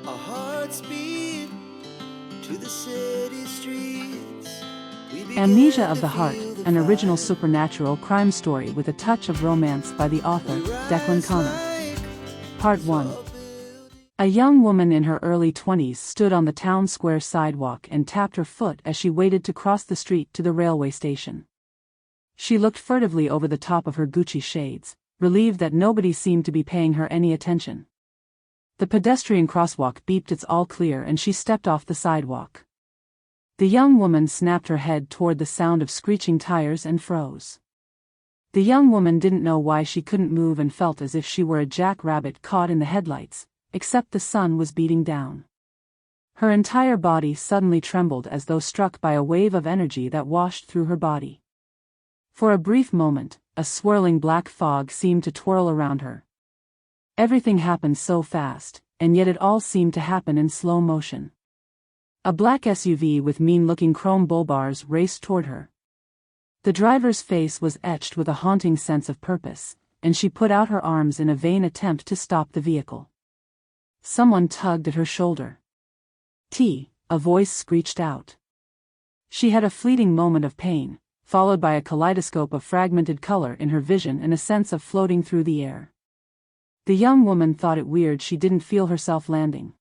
Our hearts beat to the city streets. Amnesia of the Heart, an original supernatural crime story with a touch of romance by the author, Declan Conner. Part 1. A young woman in her early 20s stood on the town square sidewalk and tapped her foot as she waited to cross the street to the railway station. She looked furtively over the top of her Gucci shades, relieved that nobody seemed to be paying her any attention. The pedestrian crosswalk beeped its all clear and she stepped off the sidewalk. The young woman snapped her head toward the sound of screeching tires and froze. The young woman didn't know why she couldn't move and felt as if she were a jackrabbit caught in the headlights, except the sun was beating down. Her entire body suddenly trembled as though struck by a wave of energy that washed through her body. For a brief moment, a swirling black fog seemed to twirl around her. Everything happened so fast, and yet it all seemed to happen in slow motion. A black SUV with mean-looking chrome bull bars raced toward her. The driver's face was etched with a haunting sense of purpose, and she put out her arms in a vain attempt to stop the vehicle. Someone tugged at her shoulder. A voice screeched out. She had a fleeting moment of pain, followed by a kaleidoscope of fragmented color in her vision and a sense of floating through the air. The young woman thought it weird she didn't feel herself landing.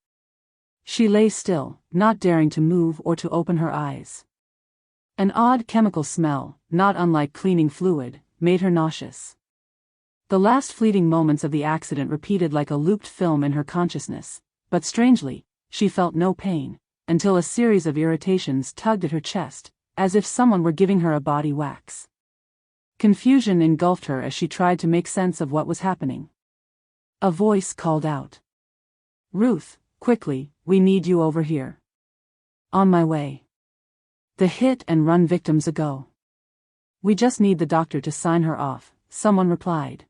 She lay still, not daring to move or to open her eyes. An odd chemical smell, not unlike cleaning fluid, made her nauseous. The last fleeting moments of the accident repeated like a looped film in her consciousness, but strangely, she felt no pain, until a series of irritations tugged at her chest, as if someone were giving her a body wax. Confusion engulfed her as she tried to make sense of what was happening. A voice called out. "Ruth, quickly, we need you over here." "On my way. The hit-and-run victim's a go. We just need the doctor to sign her off," someone replied.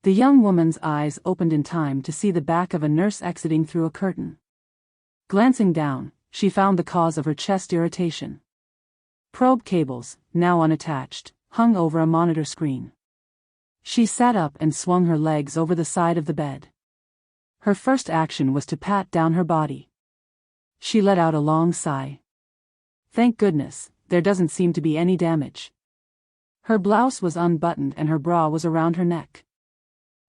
The young woman's eyes opened in time to see the back of a nurse exiting through a curtain. Glancing down, she found the cause of her chest irritation. Probe cables, now unattached, hung over a monitor screen. She sat up and swung her legs over the side of the bed. Her first action was to pat down her body. She let out a long sigh. Thank goodness, there doesn't seem to be any damage. Her blouse was unbuttoned and her bra was around her neck.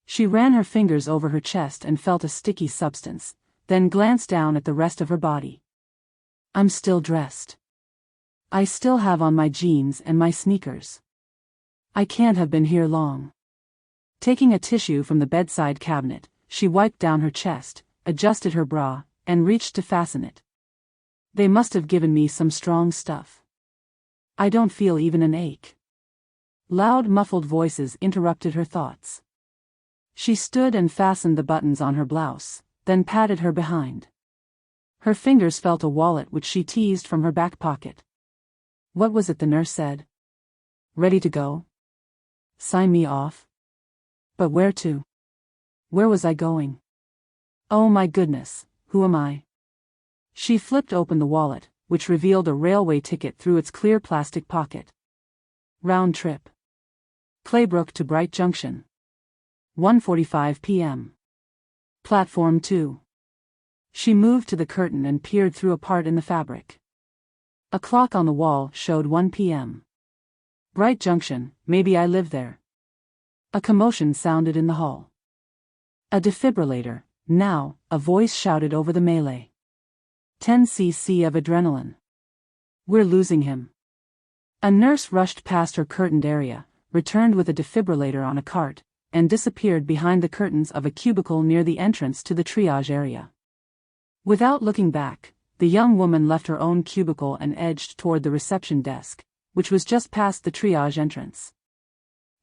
She ran her fingers over her chest and felt a sticky substance, then glanced down at the rest of her body. I'm still dressed. I still have on my jeans and my sneakers. I can't have been here long. Taking a tissue from the bedside cabinet, she wiped down her chest, adjusted her bra, and reached to fasten it. They must have given me some strong stuff. I don't feel even an ache. Loud muffled voices interrupted her thoughts. She stood and fastened the buttons on her blouse, then patted her behind. Her fingers felt a wallet which she teased from her back pocket. What was it the nurse said? Ready to go? Sign me off? But where to? Where was I going? Oh my goodness, who am I? She flipped open the wallet, which revealed a railway ticket through its clear plastic pocket. Round trip. Claybrook to Bright Junction. 1:45 p.m. Platform 2. She moved to the curtain and peered through a part in the fabric. A clock on the wall showed 1 p.m. Bright Junction, maybe I live there. A commotion sounded in the hall. A defibrillator, now, a voice shouted over the melee. 10 cc of adrenaline. We're losing him. A nurse rushed past her curtained area, returned with a defibrillator on a cart, and disappeared behind the curtains of a cubicle near the entrance to the triage area. Without looking back, the young woman left her own cubicle and edged toward the reception desk, which was just past the triage entrance.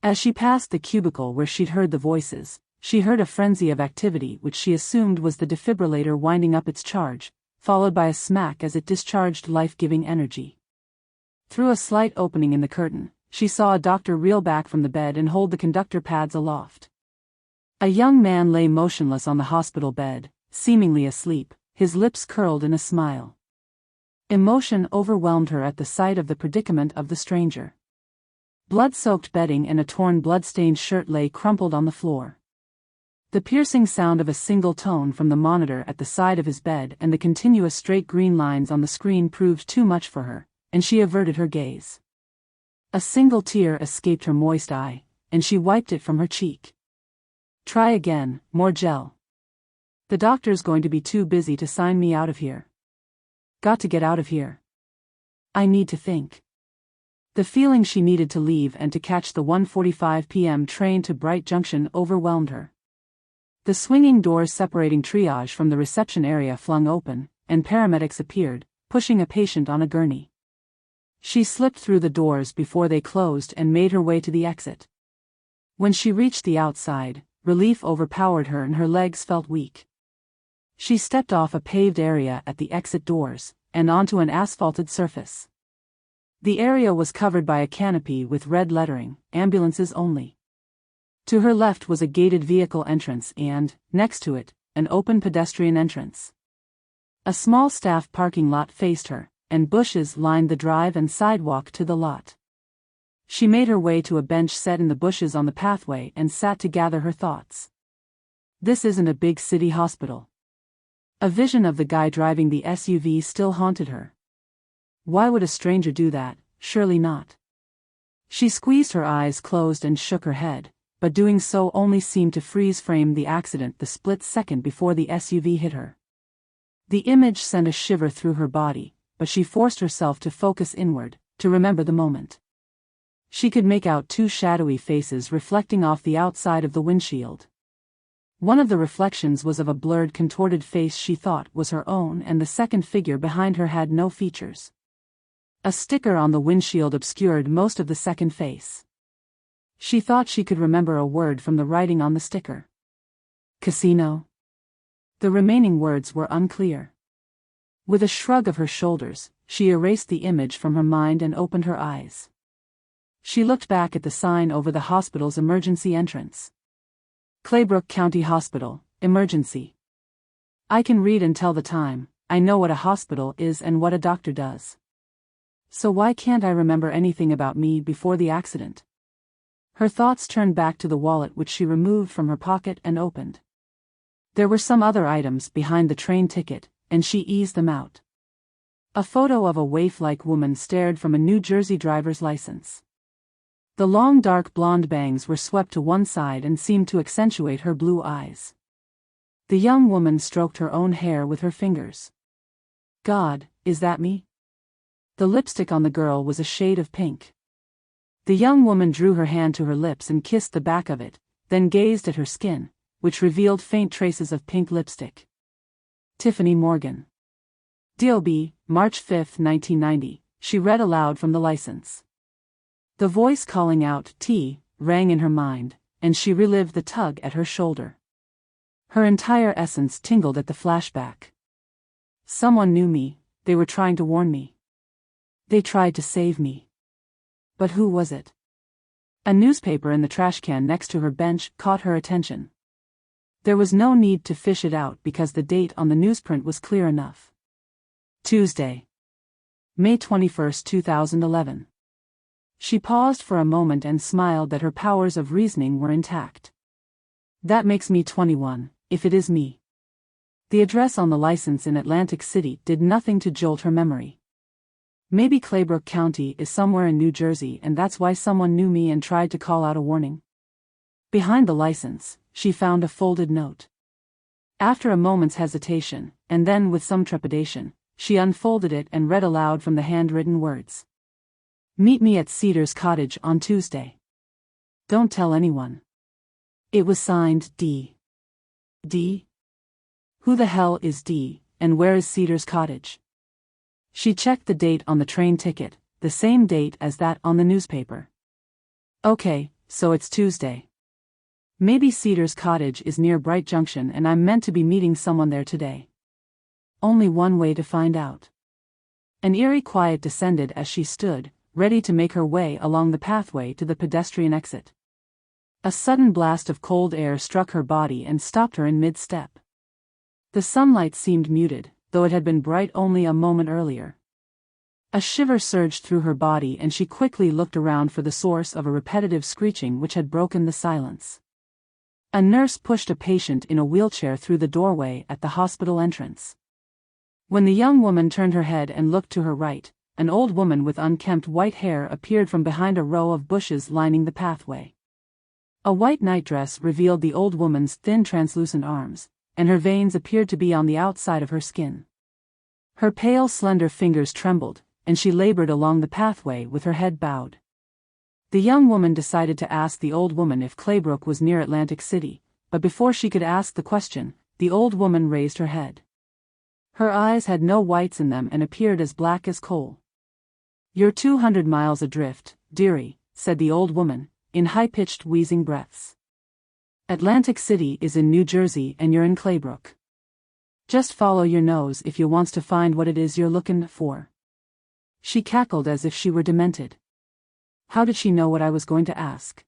As she passed the cubicle where she'd heard the voices, she heard a frenzy of activity which she assumed was the defibrillator winding up its charge, followed by a smack as it discharged life-giving energy. Through a slight opening in the curtain, she saw a doctor reel back from the bed and hold the conductor pads aloft. A young man lay motionless on the hospital bed, seemingly asleep, his lips curled in a smile. Emotion overwhelmed her at the sight of the predicament of the stranger. Blood-soaked bedding and a torn blood-stained shirt lay crumpled on the floor. The piercing sound of a single tone from the monitor at the side of his bed and the continuous straight green lines on the screen proved too much for her, and she averted her gaze. A single tear escaped her moist eye, and she wiped it from her cheek. Try again, more gel. The doctor's going to be too busy to sign me out of here. Got to get out of here. I need to think. The feeling she needed to leave and to catch the 1:45 p.m. train to Bright Junction overwhelmed her. The swinging doors separating triage from the reception area flung open, and paramedics appeared, pushing a patient on a gurney. She slipped through the doors before they closed and made her way to the exit. When she reached the outside, relief overpowered her and her legs felt weak. She stepped off a paved area at the exit doors, and onto an asphalted surface. The area was covered by a canopy with red lettering, ambulances only. To her left was a gated vehicle entrance and, next to it, an open pedestrian entrance. A small staff parking lot faced her, and bushes lined the drive and sidewalk to the lot. She made her way to a bench set in the bushes on the pathway and sat to gather her thoughts. This isn't a big city hospital. A vision of the guy driving the SUV still haunted her. Why would a stranger do that? Surely not. She squeezed her eyes closed and shook her head, but doing so only seemed to freeze-frame the accident the split second before the SUV hit her. The image sent a shiver through her body, but she forced herself to focus inward, to remember the moment. She could make out two shadowy faces reflecting off the outside of the windshield. One of the reflections was of a blurred, contorted face she thought was her own, and the second figure behind her had no features. A sticker on the windshield obscured most of the second face. She thought she could remember a word from the writing on the sticker. Casino? The remaining words were unclear. With a shrug of her shoulders, she erased the image from her mind and opened her eyes. She looked back at the sign over the hospital's emergency entrance. Claybrook County Hospital, emergency. I can read and tell the time, I know what a hospital is and what a doctor does. So why can't I remember anything about me before the accident? Her thoughts turned back to the wallet which she removed from her pocket and opened. There were some other items behind the train ticket, and she eased them out. A photo of a waif-like woman stared from a New Jersey driver's license. The long dark blonde bangs were swept to one side and seemed to accentuate her blue eyes. The young woman stroked her own hair with her fingers. God, is that me? The lipstick on the girl was a shade of pink. The young woman drew her hand to her lips and kissed the back of it, then gazed at her skin, which revealed faint traces of pink lipstick. Tiffany Morgan. DOB, March 5, 1990, she read aloud from the license. The voice calling out T rang in her mind, and she relived the tug at her shoulder. Her entire essence tingled at the flashback. Someone knew me, they were trying to warn me. They tried to save me. But who was it? A newspaper in the trash can next to her bench caught her attention. There was no need to fish it out because the date on the newsprint was clear enough. Tuesday, May 21, 2011. She paused for a moment and smiled that her powers of reasoning were intact. That makes me 21, if it is me. The address on the license in Atlantic City did nothing to jolt her memory. Maybe Claybrook County is somewhere in New Jersey and that's why someone knew me and tried to call out a warning. Behind the license, she found a folded note. After a moment's hesitation, and then with some trepidation, she unfolded it and read aloud from the handwritten words. Meet me at Cedars Cottage on Tuesday. Don't tell anyone. It was signed D. D? Who the hell is D, and where is Cedars Cottage? She checked the date on the train ticket, the same date as that on the newspaper. Okay, so it's Tuesday. Maybe Cedars Cottage is near Bright Junction and I'm meant to be meeting someone there today. Only one way to find out. An eerie quiet descended as she stood, ready to make her way along the pathway to the pedestrian exit. A sudden blast of cold air struck her body and stopped her in mid-step. The sunlight seemed muted, though it had been bright only a moment earlier. A shiver surged through her body and she quickly looked around for the source of a repetitive screeching which had broken the silence. A nurse pushed a patient in a wheelchair through the doorway at the hospital entrance. When the young woman turned her head and looked to her right, an old woman with unkempt white hair appeared from behind a row of bushes lining the pathway. A white nightdress revealed the old woman's thin translucent arms, and her veins appeared to be on the outside of her skin. Her pale slender fingers trembled, and she labored along the pathway with her head bowed. The young woman decided to ask the old woman if Claybrook was near Atlantic City, but before she could ask the question, the old woman raised her head. Her eyes had no whites in them and appeared as black as coal. "You're 200 miles adrift, dearie," said the old woman, in high-pitched wheezing breaths. "Atlantic City is in New Jersey and you're in Claybrook. Just follow your nose if you wants to find what it is you're lookin' for." She cackled as if she were demented. How did she know what I was going to ask?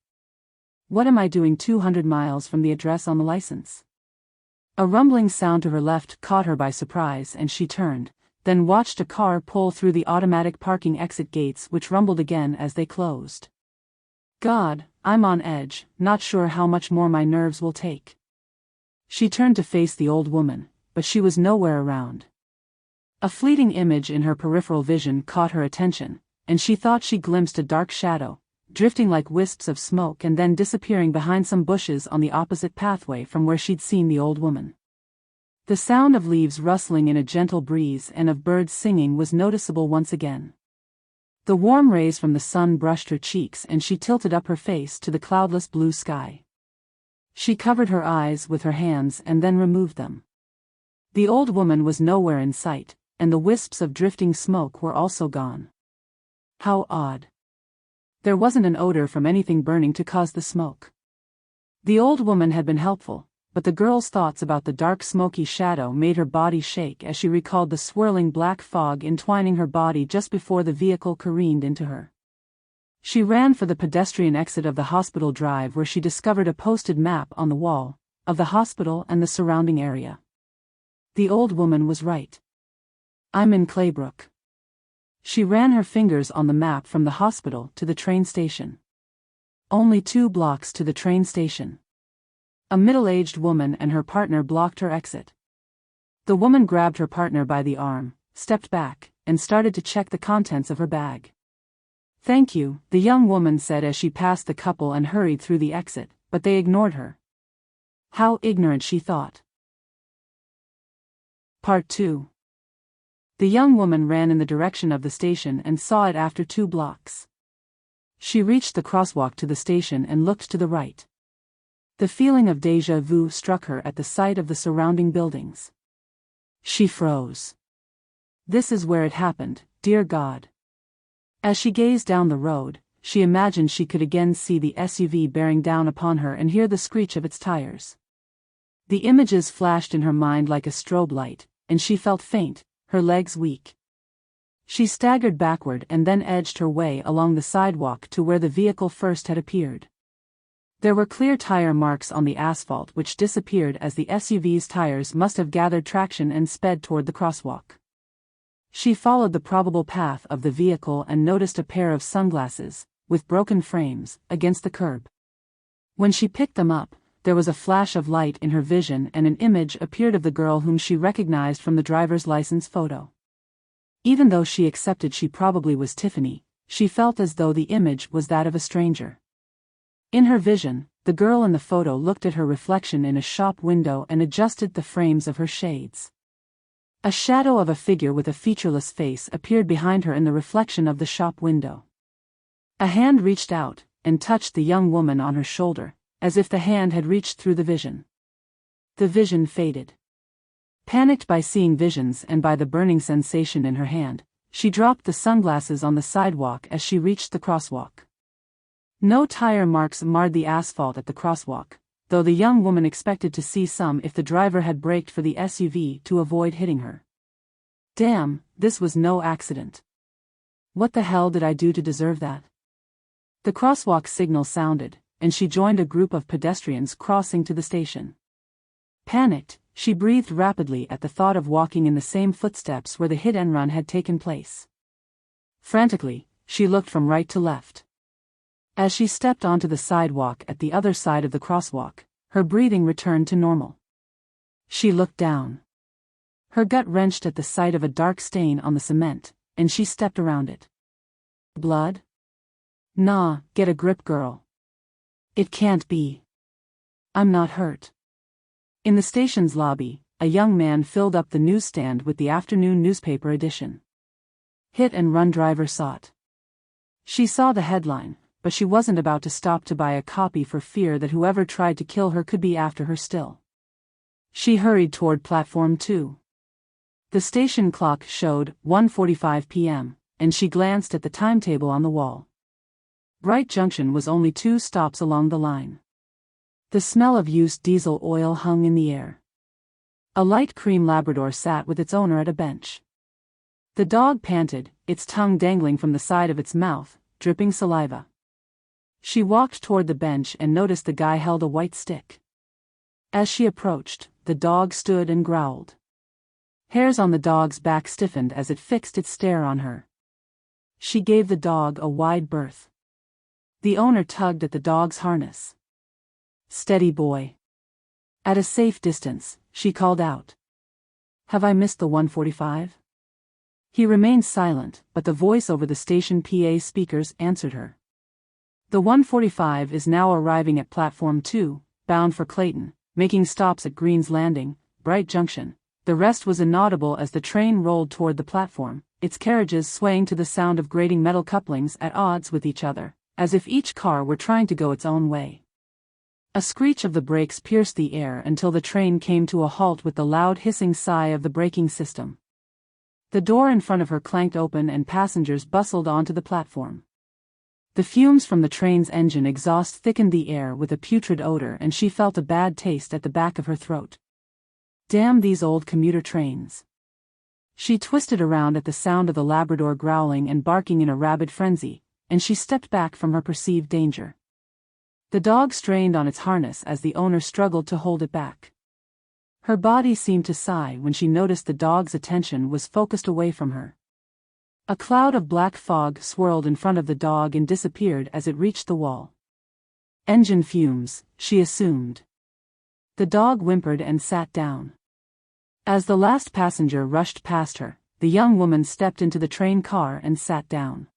What am I doing 200 miles from the address on the license? A rumbling sound to her left caught her by surprise and she turned, then watched a car pull through the automatic parking exit gates which rumbled again as they closed. God, I'm on edge, not sure how much more my nerves will take. She turned to face the old woman, but she was nowhere around. A fleeting image in her peripheral vision caught her attention, and she thought she glimpsed a dark shadow, drifting like wisps of smoke and then disappearing behind some bushes on the opposite pathway from where she'd seen the old woman. The sound of leaves rustling in a gentle breeze and of birds singing was noticeable once again. The warm rays from the sun brushed her cheeks and she tilted up her face to the cloudless blue sky. She covered her eyes with her hands and then removed them. The old woman was nowhere in sight, and the wisps of drifting smoke were also gone. How odd. There wasn't an odor from anything burning to cause the smoke. The old woman had been helpful, but the girl's thoughts about the dark smoky shadow made her body shake as she recalled the swirling black fog entwining her body just before the vehicle careened into her. She ran for the pedestrian exit of the hospital drive where she discovered a posted map on the wall, of the hospital and the surrounding area. The old woman was right. I'm in Claybrook. She ran her fingers on the map from the hospital to the train station. Only 2 blocks to the train station. A middle-aged woman and her partner blocked her exit. The woman grabbed her partner by the arm, stepped back, and started to check the contents of her bag. "Thank you," the young woman said as she passed the couple and hurried through the exit, but they ignored her. How ignorant, she thought. Part 2. The young woman ran in the direction of the station and saw it after 2 blocks. She reached the crosswalk to the station and looked to the right. The feeling of déjà vu struck her at the sight of the surrounding buildings. She froze. This is where it happened, dear God. As she gazed down the road, she imagined she could again see the SUV bearing down upon her and hear the screech of its tires. The images flashed in her mind like a strobe light, and she felt faint, her legs weak. She staggered backward and then edged her way along the sidewalk to where the vehicle first had appeared. There were clear tire marks on the asphalt which disappeared as the SUV's tires must have gathered traction and sped toward the crosswalk. She followed the probable path of the vehicle and noticed a pair of sunglasses, with broken frames, against the curb. When she picked them up, there was a flash of light in her vision and an image appeared of the girl whom she recognized from the driver's license photo. Even though she accepted she probably was Tiffany, she felt as though the image was that of a stranger. In her vision, the girl in the photo looked at her reflection in a shop window and adjusted the frames of her shades. A shadow of a figure with a featureless face appeared behind her in the reflection of the shop window. A hand reached out and touched the young woman on her shoulder, as if the hand had reached through the vision. The vision faded. Panicked by seeing visions and by the burning sensation in her hand, she dropped the sunglasses on the sidewalk as she reached the crosswalk. No tire marks marred the asphalt at the crosswalk, though the young woman expected to see some if the driver had braked for the SUV to avoid hitting her. Damn, this was no accident. What the hell did I do to deserve that? The crosswalk signal sounded, and she joined a group of pedestrians crossing to the station. Panicked, she breathed rapidly at the thought of walking in the same footsteps where the hit-and-run had taken place. Frantically, she looked from right to left. As she stepped onto the sidewalk at the other side of the crosswalk, Her breathing returned to normal. She looked down. Her gut wrenched at the sight of a dark stain on the cement, and she stepped around it. Blood? Nah, get a grip, girl. It can't be. I'm not hurt. In the station's lobby, a young man filled up the newsstand with the afternoon newspaper edition. Hit and run driver sought. She saw the headline, but she wasn't about to stop to buy a copy for fear that whoever tried to kill her could be after her still. She hurried toward platform 2. The station clock showed 1:45 p.m., and she glanced at the timetable on the wall. Bright Junction was only 2 stops along the line. The smell of used diesel oil hung in the air. A light cream Labrador sat with its owner at a bench. The dog panted, its tongue dangling from the side of its mouth, dripping saliva. She walked toward the bench and noticed the guy held a white stick. As she approached, the dog stood and growled. Hairs on the dog's back stiffened as it fixed its stare on her. She gave the dog a wide berth. The owner tugged at the dog's harness. Steady, boy. At a safe distance, she called out. Have I missed the 145? He remained silent, but the voice over the station PA speakers answered her. The 145 is now arriving at platform 2, bound for Clayton, making stops at Green's Landing, Bright Junction. The rest was inaudible as the train rolled toward the platform, its carriages swaying to the sound of grating metal couplings at odds with each other, as if each car were trying to go its own way. A screech of the brakes pierced the air until the train came to a halt with the loud hissing sigh of the braking system. The door in front of her clanked open and passengers bustled onto the platform. The fumes from the train's engine exhaust thickened the air with a putrid odor, and she felt a bad taste at the back of her throat. Damn these old commuter trains. She twisted around at the sound of the Labrador growling and barking in a rabid frenzy, and she stepped back from her perceived danger. The dog strained on its harness as the owner struggled to hold it back. Her body seemed to sigh when she noticed the dog's attention was focused away from her. A cloud of black fog swirled in front of the dog and disappeared as it reached the wall. Engine fumes, she assumed. The dog whimpered and sat down. As the last passenger rushed past her, the young woman stepped into the train car and sat down.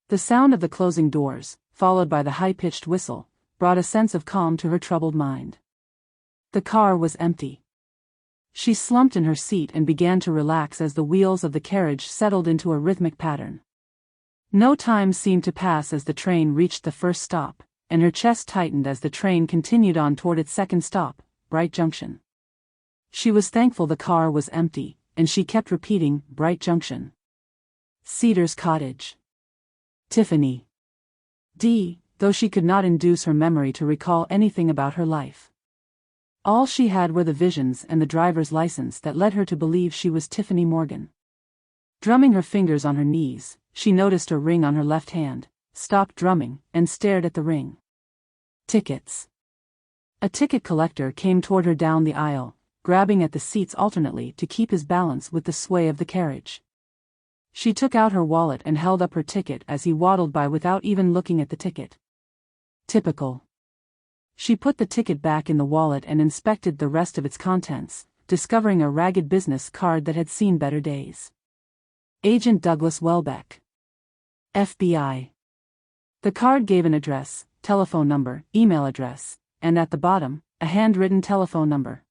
The sound of the closing doors, followed by the high-pitched whistle, brought a sense of calm to her troubled mind. The car was empty. She slumped in her seat and began to relax as the wheels of the carriage settled into a rhythmic pattern. No time seemed to pass as the train reached the first stop, and her chest tightened as the train continued on toward its second stop, Bright Junction. She was thankful the car was empty, and she kept repeating, Bright Junction. Cedars Cottage. Tiffany. Though she could not induce her memory to recall anything about her life. All she had were the visions and the driver's license that led her to believe she was Tiffany Morgan. Drumming her fingers on her knees, she noticed a ring on her left hand, stopped drumming, and stared at the ring. Tickets. A ticket collector came toward her down the aisle, grabbing at the seats alternately to keep his balance with the sway of the carriage. She took out her wallet and held up her ticket as he waddled by without even looking at the ticket. Typical. She put the ticket back in the wallet and inspected the rest of its contents, discovering a ragged business card that had seen better days. Agent Douglas Welbeck. FBI. The card gave an address, telephone number, email address, and at the bottom, a handwritten telephone number.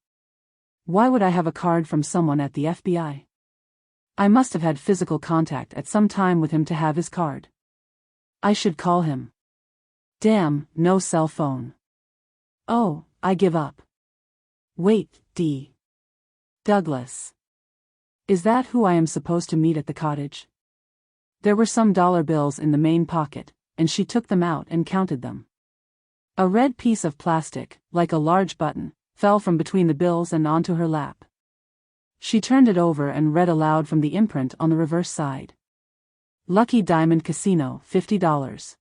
Why would I have a card from someone at the FBI? I must have had physical contact at some time with him to have his card. I should call him. Damn, no cell phone. Oh, I give up. Wait, Douglas. Is that who I am supposed to meet at the cottage? There were some dollar bills in the main pocket, and she took them out and counted them. A red piece of plastic, like a large button, fell from between the bills and onto her lap. She turned it over and read aloud from the imprint on the reverse side. Lucky Diamond Casino, $50.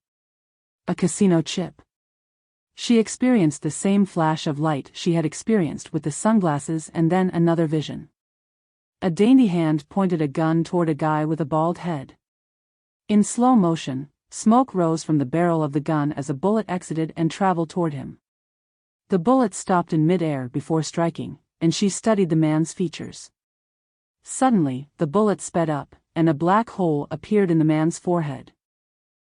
A casino chip. She experienced the same flash of light she had experienced with the sunglasses, and then another vision. A dainty hand pointed a gun toward a guy with a bald head. In slow motion, smoke rose from the barrel of the gun as a bullet exited and traveled toward him. The bullet stopped in mid-air before striking, and she studied the man's features. Suddenly, the bullet sped up, and a black hole appeared in the man's forehead.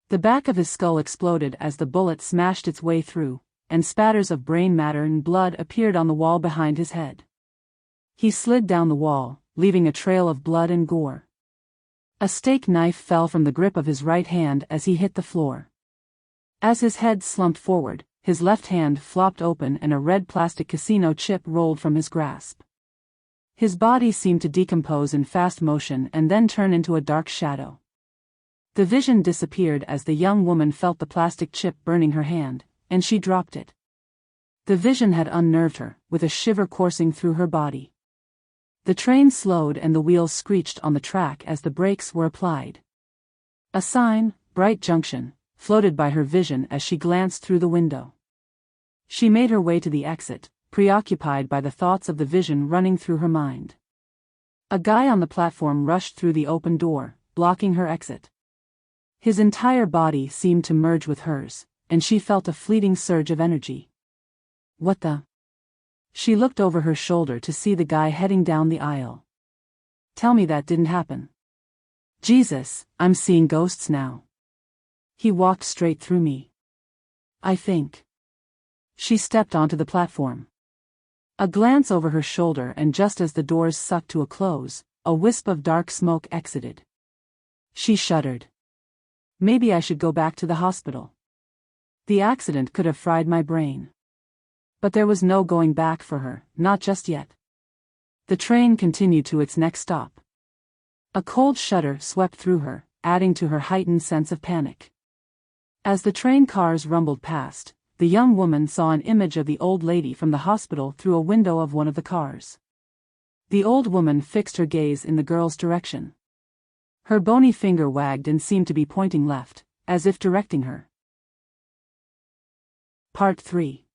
The back of his skull exploded as the bullet smashed its way through, and spatters of brain matter and blood appeared on the wall behind his head. He slid down the wall, leaving a trail of blood and gore. A steak knife fell from the grip of his right hand as he hit the floor. As his head slumped forward, his left hand flopped open and a red plastic casino chip rolled from his grasp. His body seemed to decompose in fast motion and then turn into a dark shadow. The vision disappeared as the young woman felt the plastic chip burning her hand, and she dropped it. The vision had unnerved her, with a shiver coursing through her body. The train slowed and the wheels screeched on the track as the brakes were applied. A sign, "Bright Junction," floated by her vision as she glanced through the window. She made her way to the exit, preoccupied by the thoughts of the vision running through her mind. A guy on the platform rushed through the open door, blocking her exit. His entire body seemed to merge with hers, and she felt a fleeting surge of energy. What the? She looked over her shoulder to see the guy heading down the aisle. Tell me that didn't happen. Jesus, I'm seeing ghosts now. He walked straight through me. I think. She stepped onto the platform. A glance over her shoulder, and just as the doors sucked to a close, a wisp of dark smoke exited. She shuddered. Maybe I should go back to the hospital. The accident could have fried my brain. But there was no going back for her, not just yet. The train continued to its next stop. A cold shudder swept through her, adding to her heightened sense of panic. As the train cars rumbled past, the young woman saw an image of the old lady from the hospital through a window of one of the cars. The old woman fixed her gaze in the girl's direction. Her bony finger wagged and seemed to be pointing left, as if directing her. Part 3.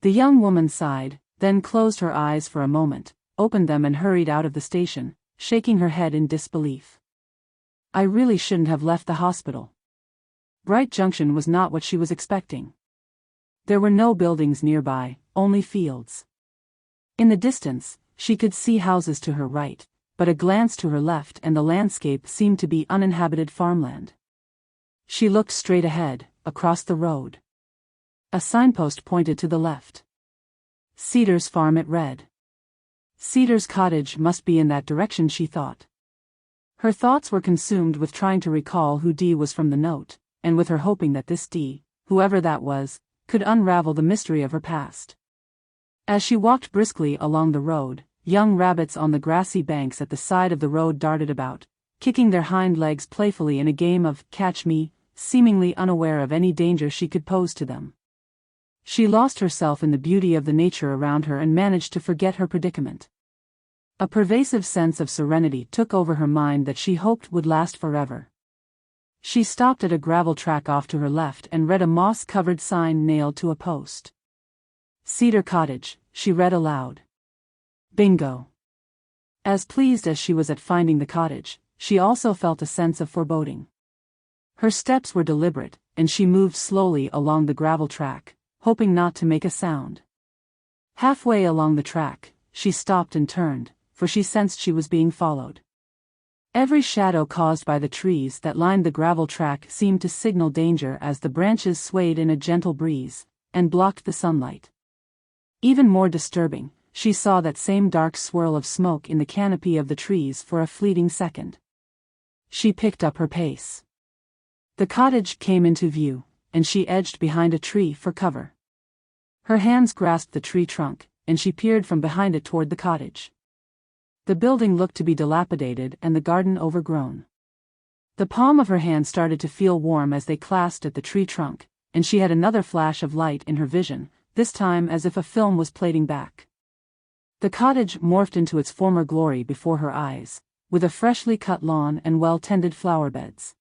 The young woman sighed, then closed her eyes for a moment, opened them and hurried out of the station, shaking her head in disbelief. I really shouldn't have left the hospital. Bright Junction was not what she was expecting. There were no buildings nearby, only fields. In the distance, she could see houses to her right, but a glance to her left and the landscape seemed to be uninhabited farmland. She looked straight ahead, across the road. A signpost pointed to the left. Cedars Farm, it read. Cedars Cottage must be in that direction, she thought. Her thoughts were consumed with trying to recall who D was from the note, and with her hoping that this D, whoever that was, could unravel the mystery of her past. As she walked briskly along the road, young rabbits on the grassy banks at the side of the road darted about, kicking their hind legs playfully in a game of catch me, seemingly unaware of any danger she could pose to them. She lost herself in the beauty of the nature around her and managed to forget her predicament. A pervasive sense of serenity took over her mind that she hoped would last forever. She stopped at a gravel track off to her left and read a moss-covered sign nailed to a post. Cedar Cottage, she read aloud. Bingo. As pleased as she was at finding the cottage, she also felt a sense of foreboding. Her steps were deliberate, and she moved slowly along the gravel track, hoping not to make a sound. Halfway along the track, she stopped and turned, for she sensed she was being followed. Every shadow caused by the trees that lined the gravel track seemed to signal danger as the branches swayed in a gentle breeze, and blocked the sunlight. Even more disturbing, she saw that same dark swirl of smoke in the canopy of the trees for a fleeting second. She picked up her pace. The cottage came into view, and she edged behind a tree for cover. Her hands grasped the tree trunk, and she peered from behind it toward the cottage. The building looked to be dilapidated and the garden overgrown. The palm of her hand started to feel warm as they clasped at the tree trunk, and she had another flash of light in her vision, this time as if a film was plating back. The cottage morphed into its former glory before her eyes, with a freshly cut lawn and well-tended flower beds.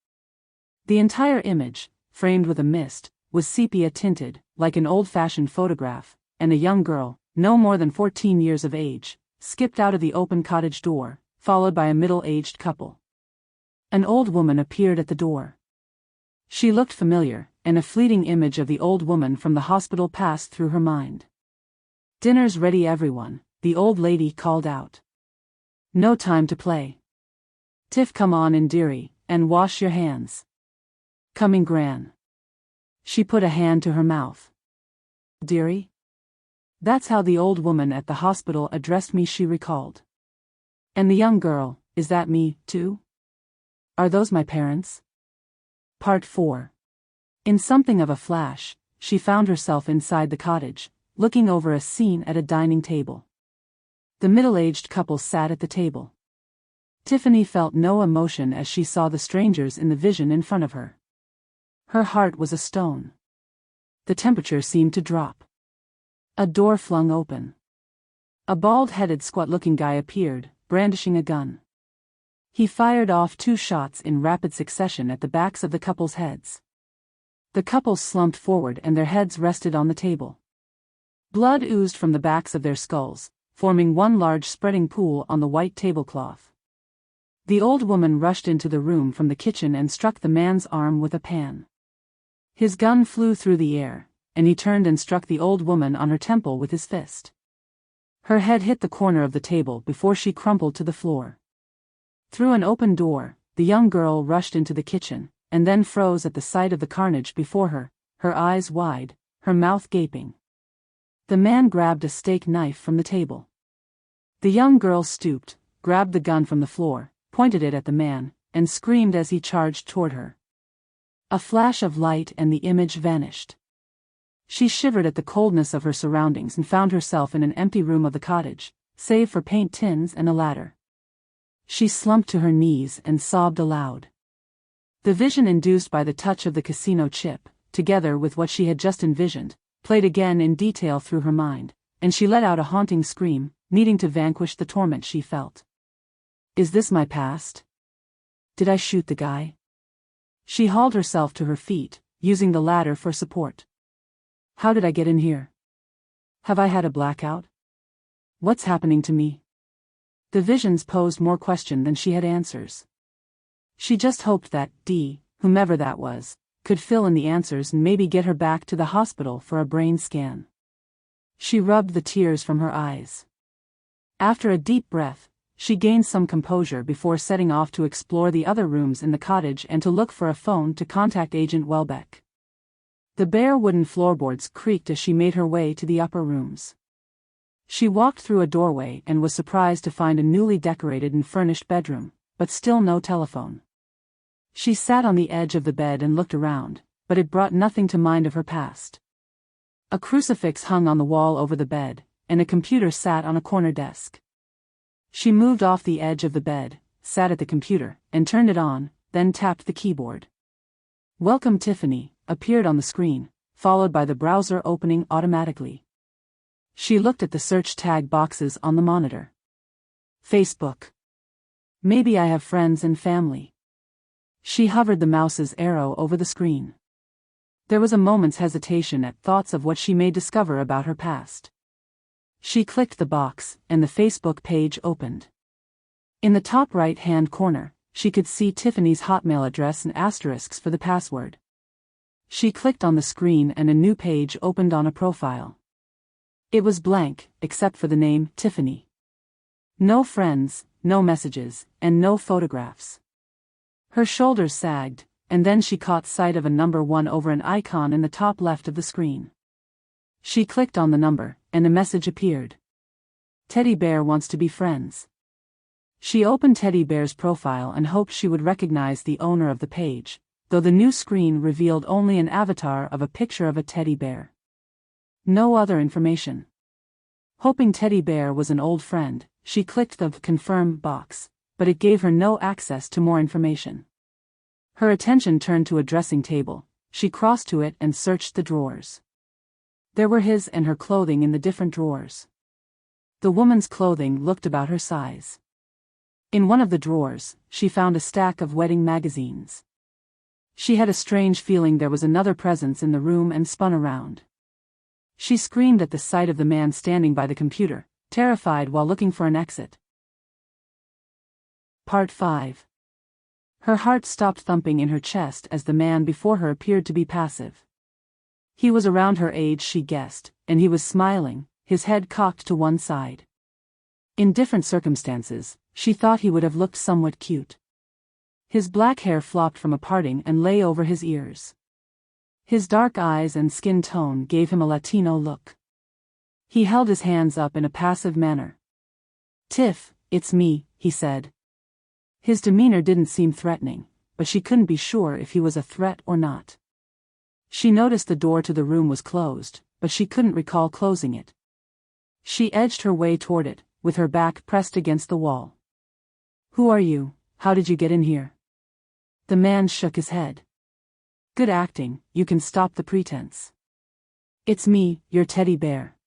The entire image, framed with a mist, was sepia-tinted, like an old-fashioned photograph, and a young girl, no more than 14 years of age, skipped out of the open cottage door, followed by a middle-aged couple. An old woman appeared at the door. She looked familiar, and a fleeting image of the old woman from the hospital passed through her mind. "Dinner's ready everyone," the old lady called out. "No time to play. Tiff, come on in dearie, and wash your hands. Coming gran." She put a hand to her mouth. "Dearie?" That's how the old woman at the hospital addressed me, she recalled. "And the young girl, is that me, too? Are those my parents?" Part 4. In something of a flash, she found herself inside the cottage, looking over a scene at a dining table. The middle-aged couple sat at the table. Tiffany felt no emotion as she saw the strangers in the vision in front of her. Her heart was a stone. The temperature seemed to drop. A door flung open. A bald-headed, squat-looking guy appeared, brandishing a gun. He fired off 2 shots in rapid succession at the backs of the couple's heads. The couple slumped forward and their heads rested on the table. Blood oozed from the backs of their skulls, forming one large spreading pool on the white tablecloth. The old woman rushed into the room from the kitchen and struck the man's arm with a pan. His gun flew through the air, and he turned and struck the old woman on her temple with his fist. Her head hit the corner of the table before she crumpled to the floor. Through an open door, the young girl rushed into the kitchen, and then froze at the sight of the carnage before her, her eyes wide, her mouth gaping. The man grabbed a steak knife from the table. The young girl stooped, grabbed the gun from the floor, pointed it at the man, and screamed as he charged toward her. A flash of light and the image vanished. She shivered at the coldness of her surroundings and found herself in an empty room of the cottage, save for paint tins and a ladder. She slumped to her knees and sobbed aloud. The vision induced by the touch of the casino chip, together with what she had just envisioned, played again in detail through her mind, and she let out a haunting scream, needing to vanquish the torment she felt. Is this my past? Did I shoot the guy? She hauled herself to her feet, using the ladder for support. How did I get in here? Have I had a blackout? What's happening to me? The visions posed more question than she had answers. She just hoped that whomever that was, could fill in the answers and maybe get her back to the hospital for a brain scan. She rubbed the tears from her eyes. After a deep breath, she gained some composure before setting off to explore the other rooms in the cottage and to look for a phone to contact Agent Welbeck. The bare wooden floorboards creaked as she made her way to the upper rooms. She walked through a doorway and was surprised to find a newly decorated and furnished bedroom, but still no telephone. She sat on the edge of the bed and looked around, but it brought nothing to mind of her past. A crucifix hung on the wall over the bed, and a computer sat on a corner desk. She moved off the edge of the bed, sat at the computer, and turned it on, then tapped the keyboard. "Welcome Tiffany," appeared on the screen, followed by the browser opening automatically. She looked at the search tag boxes on the monitor. Facebook. Maybe I have friends and family. She hovered the mouse's arrow over the screen. There was a moment's hesitation at thoughts of what she may discover about her past. She clicked the box, and the Facebook page opened. In the top right-hand corner, she could see Tiffany's Hotmail address and asterisks for the password. She clicked on the screen and a new page opened on a profile. It was blank, except for the name, Tiffany. No friends, no messages, and no photographs. Her shoulders sagged, and then she caught sight of a number 1 over an icon in the top left of the screen. She clicked on the number, and a message appeared. Teddy Bear wants to be friends. She opened Teddy Bear's profile and hoped she would recognize the owner of the page, though the new screen revealed only an avatar of a picture of a teddy bear. No other information. Hoping Teddy Bear was an old friend, she clicked the confirm box, but it gave her no access to more information. Her attention turned to a dressing table. She crossed to it and searched the drawers. There were his and her clothing in the different drawers. The woman's clothing looked about her size. In one of the drawers, she found a stack of wedding magazines. She had a strange feeling there was another presence in the room and spun around. She screamed at the sight of the man standing by the computer, terrified while looking for an exit. Part 5. Her heart stopped thumping in her chest as the man before her appeared to be passive. He was around her age, she guessed, and he was smiling, his head cocked to one side. In different circumstances, she thought he would have looked somewhat cute. His black hair flopped from a parting and lay over his ears. His dark eyes and skin tone gave him a Latino look. He held his hands up in a passive manner. "Tiff, it's me," he said. His demeanor didn't seem threatening, but she couldn't be sure if he was a threat or not. She noticed the door to the room was closed, but she couldn't recall closing it. She edged her way toward it, with her back pressed against the wall. "Who are you? How did you get in here?" The man shook his head. "Good acting, you can stop the pretense." "It's me, your teddy bear."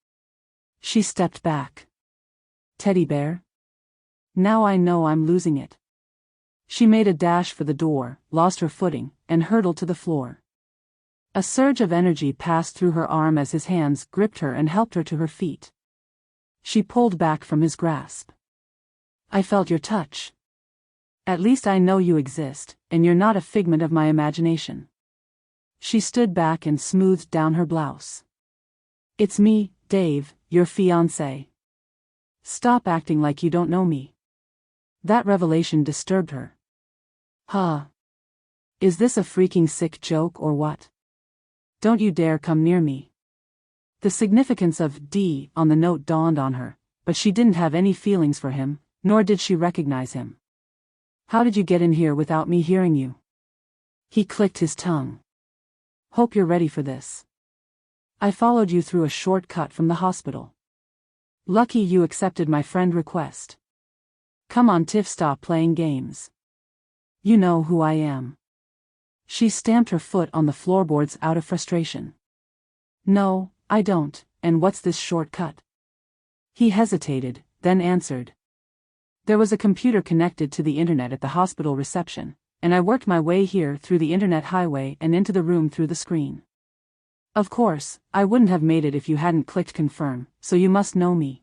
She stepped back. "Teddy bear? Now I know I'm losing it." She made a dash for the door, lost her footing, and hurtled to the floor. A surge of energy passed through her arm as his hands gripped her and helped her to her feet. She pulled back from his grasp. "I felt your touch. At least I know you exist, and you're not a figment of my imagination." She stood back and smoothed down her blouse. "It's me, Dave, your fiancé. Stop acting like you don't know me." That revelation disturbed her. "Huh. Is this a freaking sick joke or what? Don't you dare come near me." The significance of D on the note dawned on her, but she didn't have any feelings for him, nor did she recognize him. "How did you get in here without me hearing you?" He clicked his tongue. "Hope you're ready for this. I followed you through a shortcut from the hospital. Lucky you accepted my friend request. Come on, Tiff, stop playing games. You know who I am." She stamped her foot on the floorboards out of frustration. "No, I don't, and what's this shortcut?" He hesitated, then answered. "There was a computer connected to the internet at the hospital reception, and I worked my way here through the internet highway and into the room through the screen. Of course, I wouldn't have made it if you hadn't clicked confirm, so you must know me.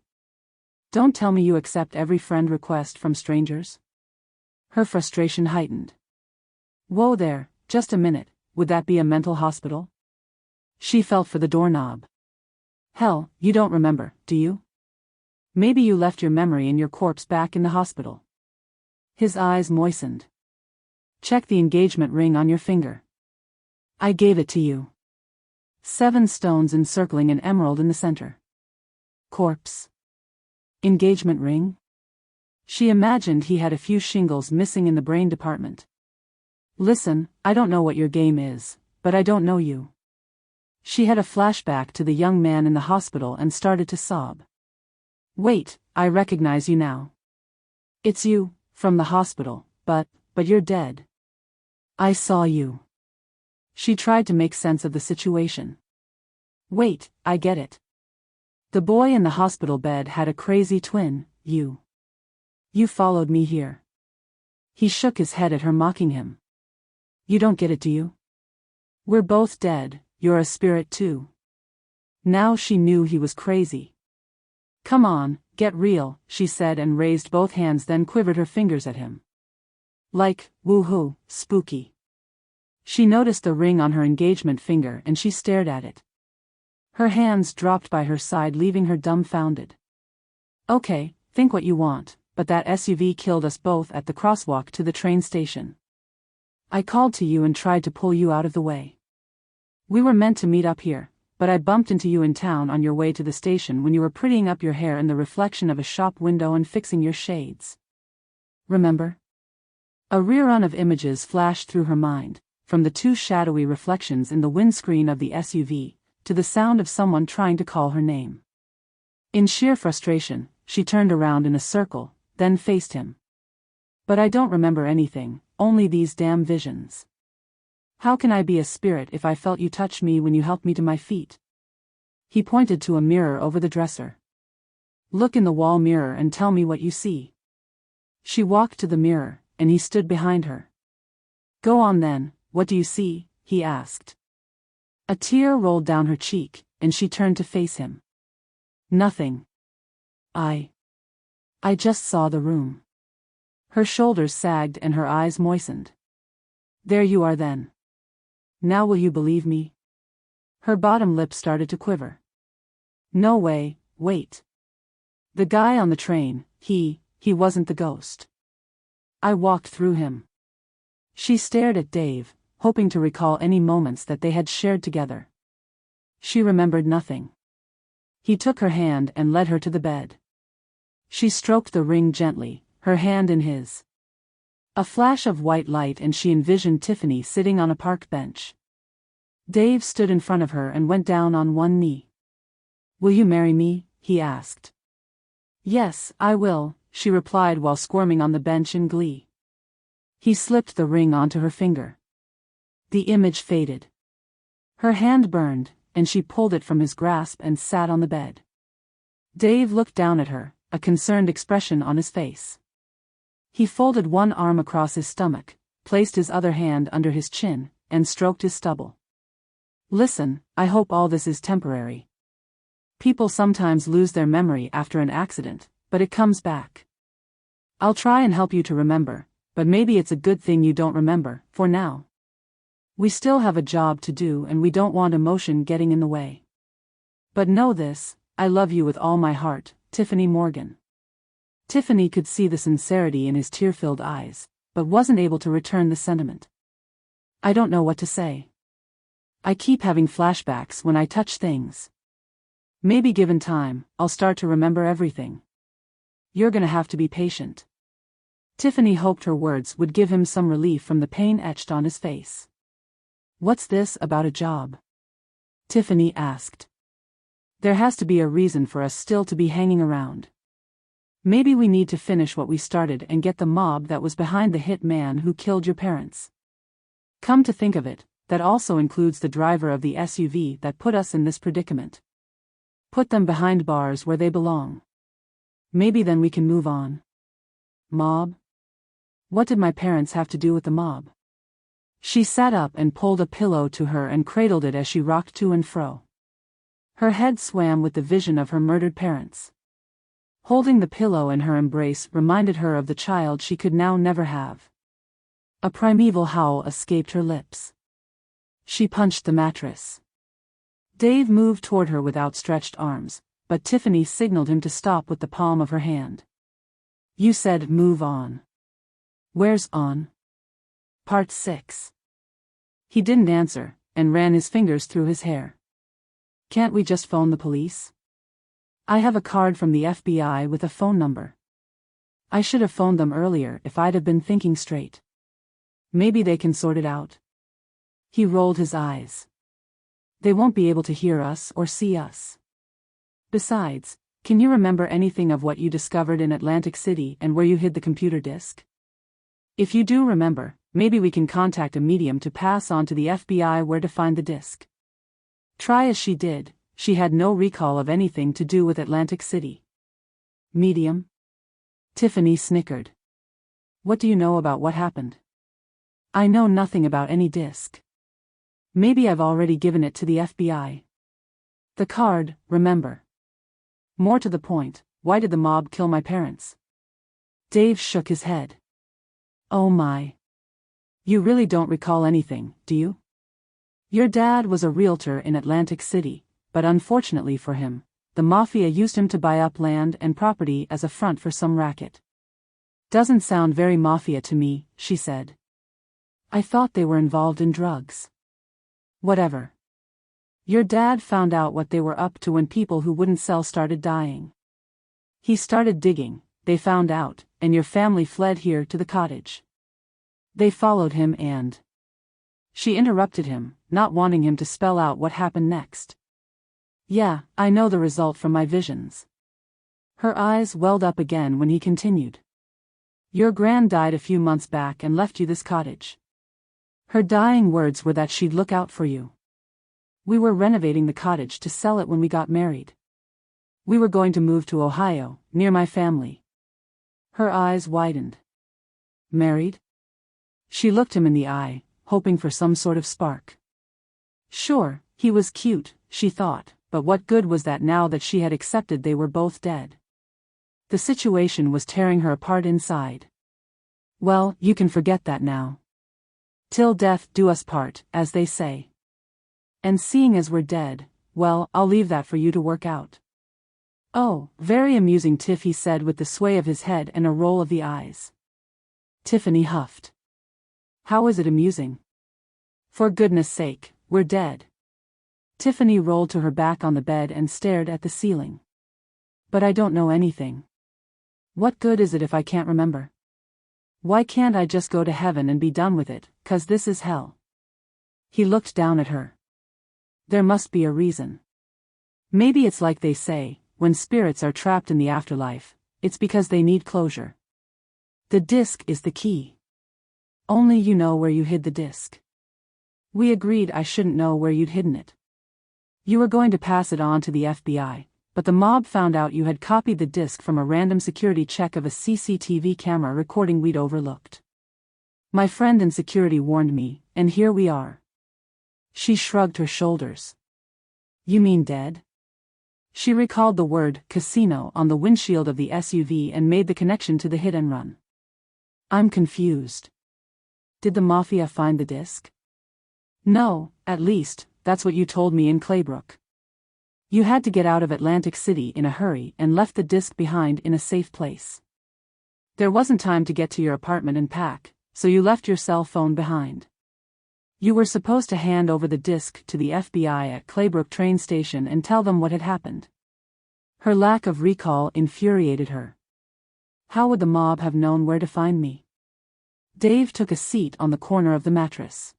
Don't tell me you accept every friend request from strangers." Her frustration heightened. "Whoa there, just a minute, would that be a mental hospital?" She felt for the doorknob. "Hell, you don't remember, do you? Maybe you left your memory and your corpse back in the hospital." His eyes moistened. "Check the engagement ring on your finger. I gave it to you. 7 stones encircling an emerald in the center. Corpse. Engagement ring?" She imagined he had a few shingles missing in the brain department. "Listen, I don't know what your game is, but I don't know you." She had a flashback to the young man in the hospital and started to sob. "Wait, I recognize you now. It's you, from the hospital, but you're dead. I saw you." She tried to make sense of the situation. "Wait, I get it. The boy in the hospital bed had a crazy twin, you. You followed me here." He shook his head at her, mocking him. "You don't get it, do you? We're both dead, you're a spirit too." Now she knew he was crazy. "Come on, get real," she said and raised both hands, then quivered her fingers at him. Like, woohoo, spooky. She noticed the ring on her engagement finger and she stared at it. Her hands dropped by her side, leaving her dumbfounded. "Okay, think what you want, but that SUV killed us both at the crosswalk to the train station. I called to you and tried to pull you out of the way. We were meant to meet up here, but I bumped into you in town on your way to the station when you were prettying up your hair in the reflection of a shop window and fixing your shades. Remember?" A rerun of images flashed through her mind, from the 2 shadowy reflections in the windscreen of the SUV, to the sound of someone trying to call her name. In sheer frustration, she turned around in a circle, then faced him. "But I don't remember anything, only these damn visions. How can I be a spirit if I felt you touch me when you helped me to my feet?" He pointed to a mirror over the dresser. "Look in the wall mirror and tell me what you see." She walked to the mirror, and he stood behind her. "Go on then, what do you see?" he asked. A tear rolled down her cheek, and she turned to face him. "Nothing. I just saw the room." Her shoulders sagged and her eyes moistened. There you are then. Now will you believe me? Her bottom lip started to quiver. No way, wait. The guy on the train, he wasn't the ghost. I walked through him. She stared at Dave, hoping to recall any moments that they had shared together. She remembered nothing. He took her hand and led her to the bed. She stroked the ring gently, her hand in his. A flash of white light and she envisioned Tiffany sitting on a park bench. Dave stood in front of her and went down on one knee. Will you marry me? He asked. Yes, I will, she replied while squirming on the bench in glee. He slipped the ring onto her finger. The image faded. Her hand burned, and she pulled it from his grasp and sat on the bed. Dave looked down at her, a concerned expression on his face. He folded one arm across his stomach, placed his other hand under his chin, and stroked his stubble. Listen, I hope all this is temporary. People sometimes lose their memory after an accident, but it comes back. I'll try and help you to remember, but maybe it's a good thing you don't remember, for now. We still have a job to do and we don't want emotion getting in the way. But know this, I love you with all my heart, Tiffany Morgan. Tiffany could see the sincerity in his tear-filled eyes, but wasn't able to return the sentiment. I don't know what to say. I keep having flashbacks when I touch things. Maybe given time, I'll start to remember everything. You're gonna have to be patient. Tiffany hoped her words would give him some relief from the pain etched on his face. What's this about a job? Tiffany asked. There has to be a reason for us still to be hanging around. Maybe we need to finish what we started and get the mob that was behind the hit man who killed your parents. Come to think of it, that also includes the driver of the SUV that put us in this predicament. Put them behind bars where they belong. Maybe then we can move on. Mob? What did my parents have to do with the mob? She sat up and pulled a pillow to her and cradled it as she rocked to and fro. Her head swam with the vision of her murdered parents. Holding the pillow in her embrace reminded her of the child she could now never have. A primeval howl escaped her lips. She punched the mattress. Dave moved toward her with outstretched arms, but Tiffany signaled him to stop with the palm of her hand. You said move on. Where's on? Part 6. He didn't answer, and ran his fingers through his hair. Can't we just phone the police? I have a card from the FBI with a phone number. I should have phoned them earlier if I'd have been thinking straight. Maybe they can sort it out. He rolled his eyes. They won't be able to hear us or see us. Besides, can you remember anything of what you discovered in Atlantic City and where you hid the computer disk? If you do remember, maybe we can contact a medium to pass on to the FBI where to find the disk. Try as she did, she had no recall of anything to do with Atlantic City. Medium? Tiffany snickered. What do you know about what happened? I know nothing about any disk. Maybe I've already given it to the FBI. The card, remember. More to the point, why did the mob kill my parents? Dave shook his head. Oh my. You really don't recall anything, do you? Your dad was a realtor in Atlantic City, but unfortunately for him, the mafia used him to buy up land and property as a front for some racket. Doesn't sound very mafia to me, she said. I thought they were involved in drugs. Whatever. Your dad found out what they were up to when people who wouldn't sell started dying. He started digging, they found out, and your family fled here to the cottage. They followed him and... She interrupted him, not wanting him to spell out what happened next. Yeah, I know the result from my visions. Her eyes welled up again when he continued. Your gran died a few months back and left you this cottage. Her dying words were that she'd look out for you. We were renovating the cottage to sell it when we got married. We were going to move to Ohio, near my family. Her eyes widened. Married? She looked him in the eye, hoping for some sort of spark. Sure, he was cute, she thought, but what good was that now that she had accepted they were both dead? The situation was tearing her apart inside. Well, you can forget that now. Till death do us part, as they say. And seeing as we're dead, well, I'll leave that for you to work out. Oh, very amusing, Tiff, he said with the sway of his head and a roll of the eyes. Tiffany huffed. How is it amusing? For goodness sake, we're dead. Tiffany rolled to her back on the bed and stared at the ceiling. But I don't know anything. What good is it if I can't remember? Why can't I just go to heaven and be done with it, 'cause this is hell? He looked down at her. There must be a reason. Maybe it's like they say, when spirits are trapped in the afterlife, it's because they need closure. The disc is the key. Only you know where you hid the disc. We agreed I shouldn't know where you'd hidden it. You were going to pass it on to the FBI, but the mob found out you had copied the disc from a random security check of a CCTV camera recording we'd overlooked. My friend in security warned me, and here we are. She shrugged her shoulders. You mean dead? She recalled the word casino on the windshield of the SUV and made the connection to the hit and run. I'm confused. Did the mafia find the disc? No, at least, that's what you told me in Claybrook. You had to get out of Atlantic City in a hurry and left the disc behind in a safe place. There wasn't time to get to your apartment and pack, so you left your cell phone behind. You were supposed to hand over the disc to the FBI at Claybrook train station and tell them what had happened. Her lack of recall infuriated her. How would the mob have known where to find me? Dave took a seat on the corner of the mattress.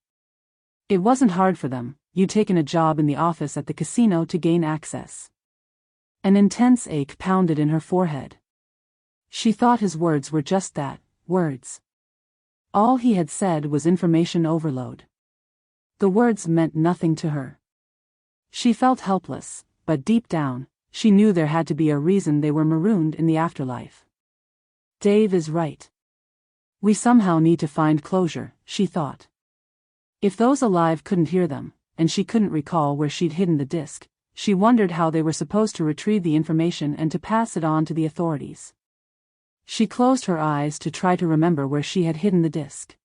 It wasn't hard for them. You'd taken a job in the office at the casino to gain access. An intense ache pounded in her forehead. She thought his words were just that, words. All he had said was information overload. The words meant nothing to her. She felt helpless, but deep down, she knew there had to be a reason they were marooned in the afterlife. Dave is right. We somehow need to find closure, she thought. If those alive couldn't hear them, and she couldn't recall where she'd hidden the disc, she wondered how they were supposed to retrieve the information and to pass it on to the authorities. She closed her eyes to try to remember where she had hidden the disc.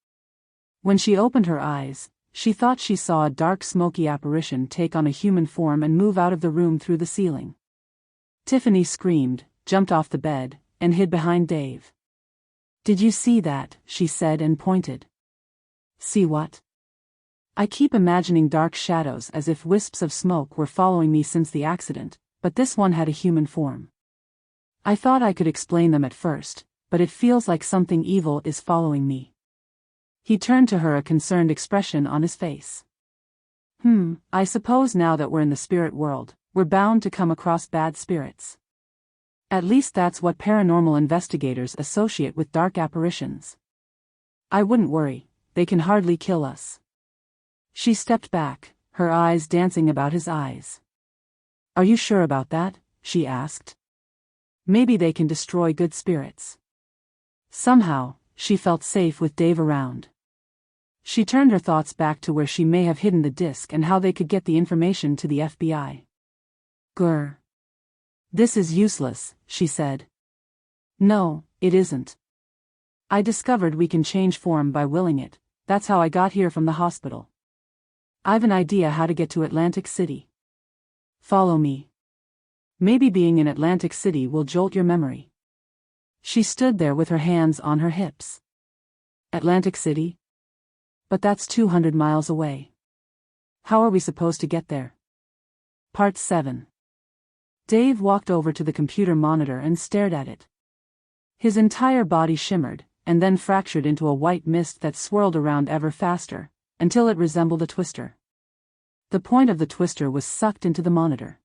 When she opened her eyes, she thought she saw a dark smoky apparition take on a human form and move out of the room through the ceiling. Tiffany screamed, jumped off the bed, and hid behind Dave. Did you see that? She said and pointed. See what? I keep imagining dark shadows as if wisps of smoke were following me since the accident, but this one had a human form. I thought I could explain them at first, but it feels like something evil is following me. He turned to her, a concerned expression on his face. I suppose now that we're in the spirit world, we're bound to come across bad spirits. At least that's what paranormal investigators associate with dark apparitions. I wouldn't worry, they can hardly kill us. She stepped back, her eyes dancing about his eyes. Are you sure about that? She asked. Maybe they can destroy good spirits. Somehow, she felt safe with Dave around. She turned her thoughts back to where she may have hidden the disc and how they could get the information to the FBI. Grr. This is useless, she said. No, it isn't. I discovered we can change form by willing it. That's how I got here from the hospital. I've an idea how to get to Atlantic City. Follow me. Maybe being in Atlantic City will jolt your memory. She stood there with her hands on her hips. Atlantic City? But that's 200 miles away. How are we supposed to get there? Part 7. Dave walked over to the computer monitor and stared at it. His entire body shimmered, and then fractured into a white mist that swirled around ever faster, until it resembled a twister. The point of the twister was sucked into the monitor.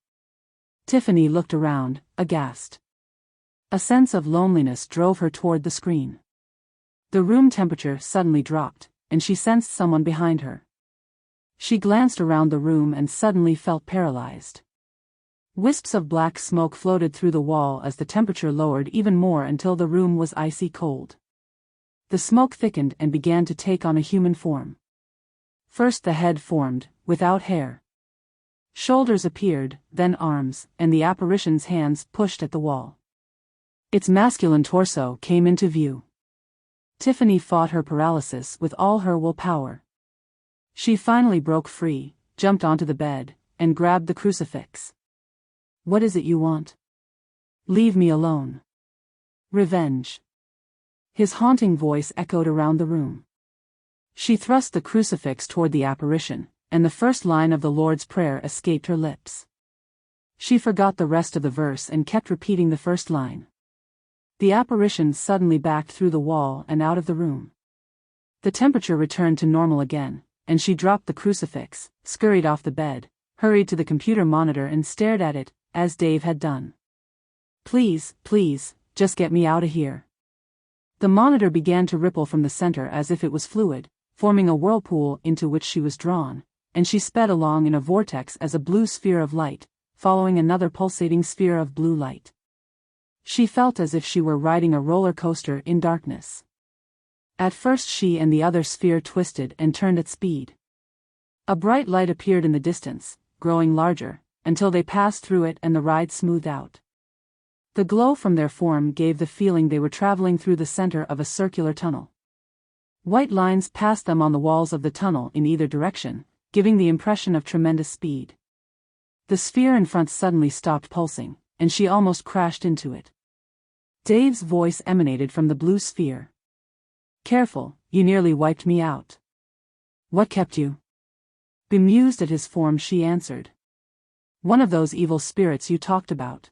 Tiffany looked around, aghast. A sense of loneliness drove her toward the screen. The room temperature suddenly dropped, and she sensed someone behind her. She glanced around the room and suddenly felt paralyzed. Wisps of black smoke floated through the wall as the temperature lowered even more until the room was icy cold. The smoke thickened and began to take on a human form. First the head formed, without hair. Shoulders appeared, then arms, and the apparition's hands pushed at the wall. Its masculine torso came into view. Tiffany fought her paralysis with all her willpower. She finally broke free, jumped onto the bed, and grabbed the crucifix. What is it you want? Leave me alone. Revenge. His haunting voice echoed around the room. She thrust the crucifix toward the apparition, and the first line of the Lord's Prayer escaped her lips. She forgot the rest of the verse and kept repeating the first line. The apparition suddenly backed through the wall and out of the room. The temperature returned to normal again, and she dropped the crucifix, scurried off the bed, hurried to the computer monitor and stared at it, as Dave had done. Please, please, just get me out of here. The monitor began to ripple from the center as if it was fluid, forming a whirlpool into which she was drawn, and she sped along in a vortex as a blue sphere of light, following another pulsating sphere of blue light. She felt as if she were riding a roller coaster in darkness. At first she and the other sphere twisted and turned at speed. A bright light appeared in the distance, growing larger, until they passed through it and the ride smoothed out. The glow from their form gave the feeling they were traveling through the center of a circular tunnel. White lines passed them on the walls of the tunnel in either direction, giving the impression of tremendous speed. The sphere in front suddenly stopped pulsing, and she almost crashed into it. Dave's voice emanated from the blue sphere. Careful, you nearly wiped me out. What kept you? Bemused at his form, she answered. One of those evil spirits you talked about.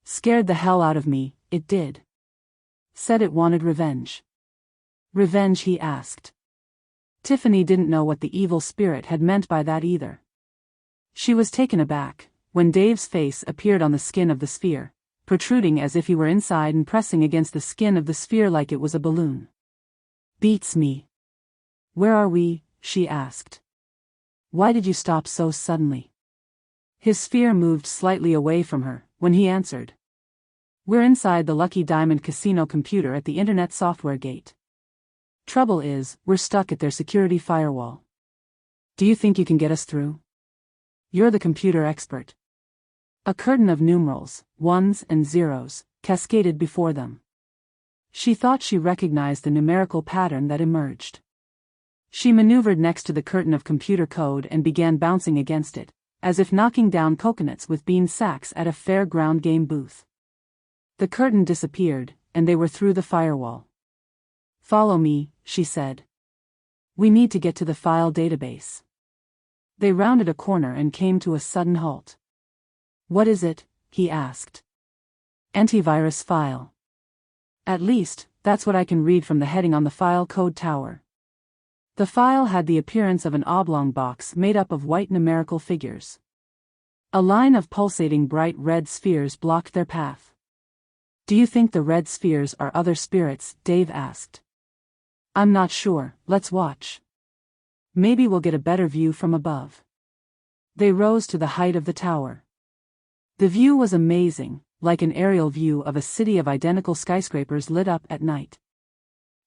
Scared the hell out of me, it did. Said it wanted revenge. Revenge, he asked. Tiffany didn't know what the evil spirit had meant by that either. She was taken aback when Dave's face appeared on the skin of the sphere, protruding as if he were inside and pressing against the skin of the sphere like it was a balloon. Beats me. Where are we? She asked. Why did you stop so suddenly? His sphere moved slightly away from her when he answered. We're inside the Lucky Diamond Casino computer at the Internet Software Gate. Trouble is, we're stuck at their security firewall. Do you think you can get us through? You're the computer expert. A curtain of numerals, ones and zeros, cascaded before them. She thought she recognized the numerical pattern that emerged. She maneuvered next to the curtain of computer code and began bouncing against it, as if knocking down coconuts with bean sacks at a fairground game booth. The curtain disappeared, and they were through the firewall. Follow me, she said. We need to get to the file database. They rounded a corner and came to a sudden halt. What is it? He asked. Antivirus file. At least, that's what I can read from the heading on the file code tower. The file had the appearance of an oblong box made up of white numerical figures. A line of pulsating bright red spheres blocked their path. Do you think the red spheres are other spirits? Dave asked. I'm not sure, let's watch. Maybe we'll get a better view from above. They rose to the height of the tower. The view was amazing, like an aerial view of a city of identical skyscrapers lit up at night.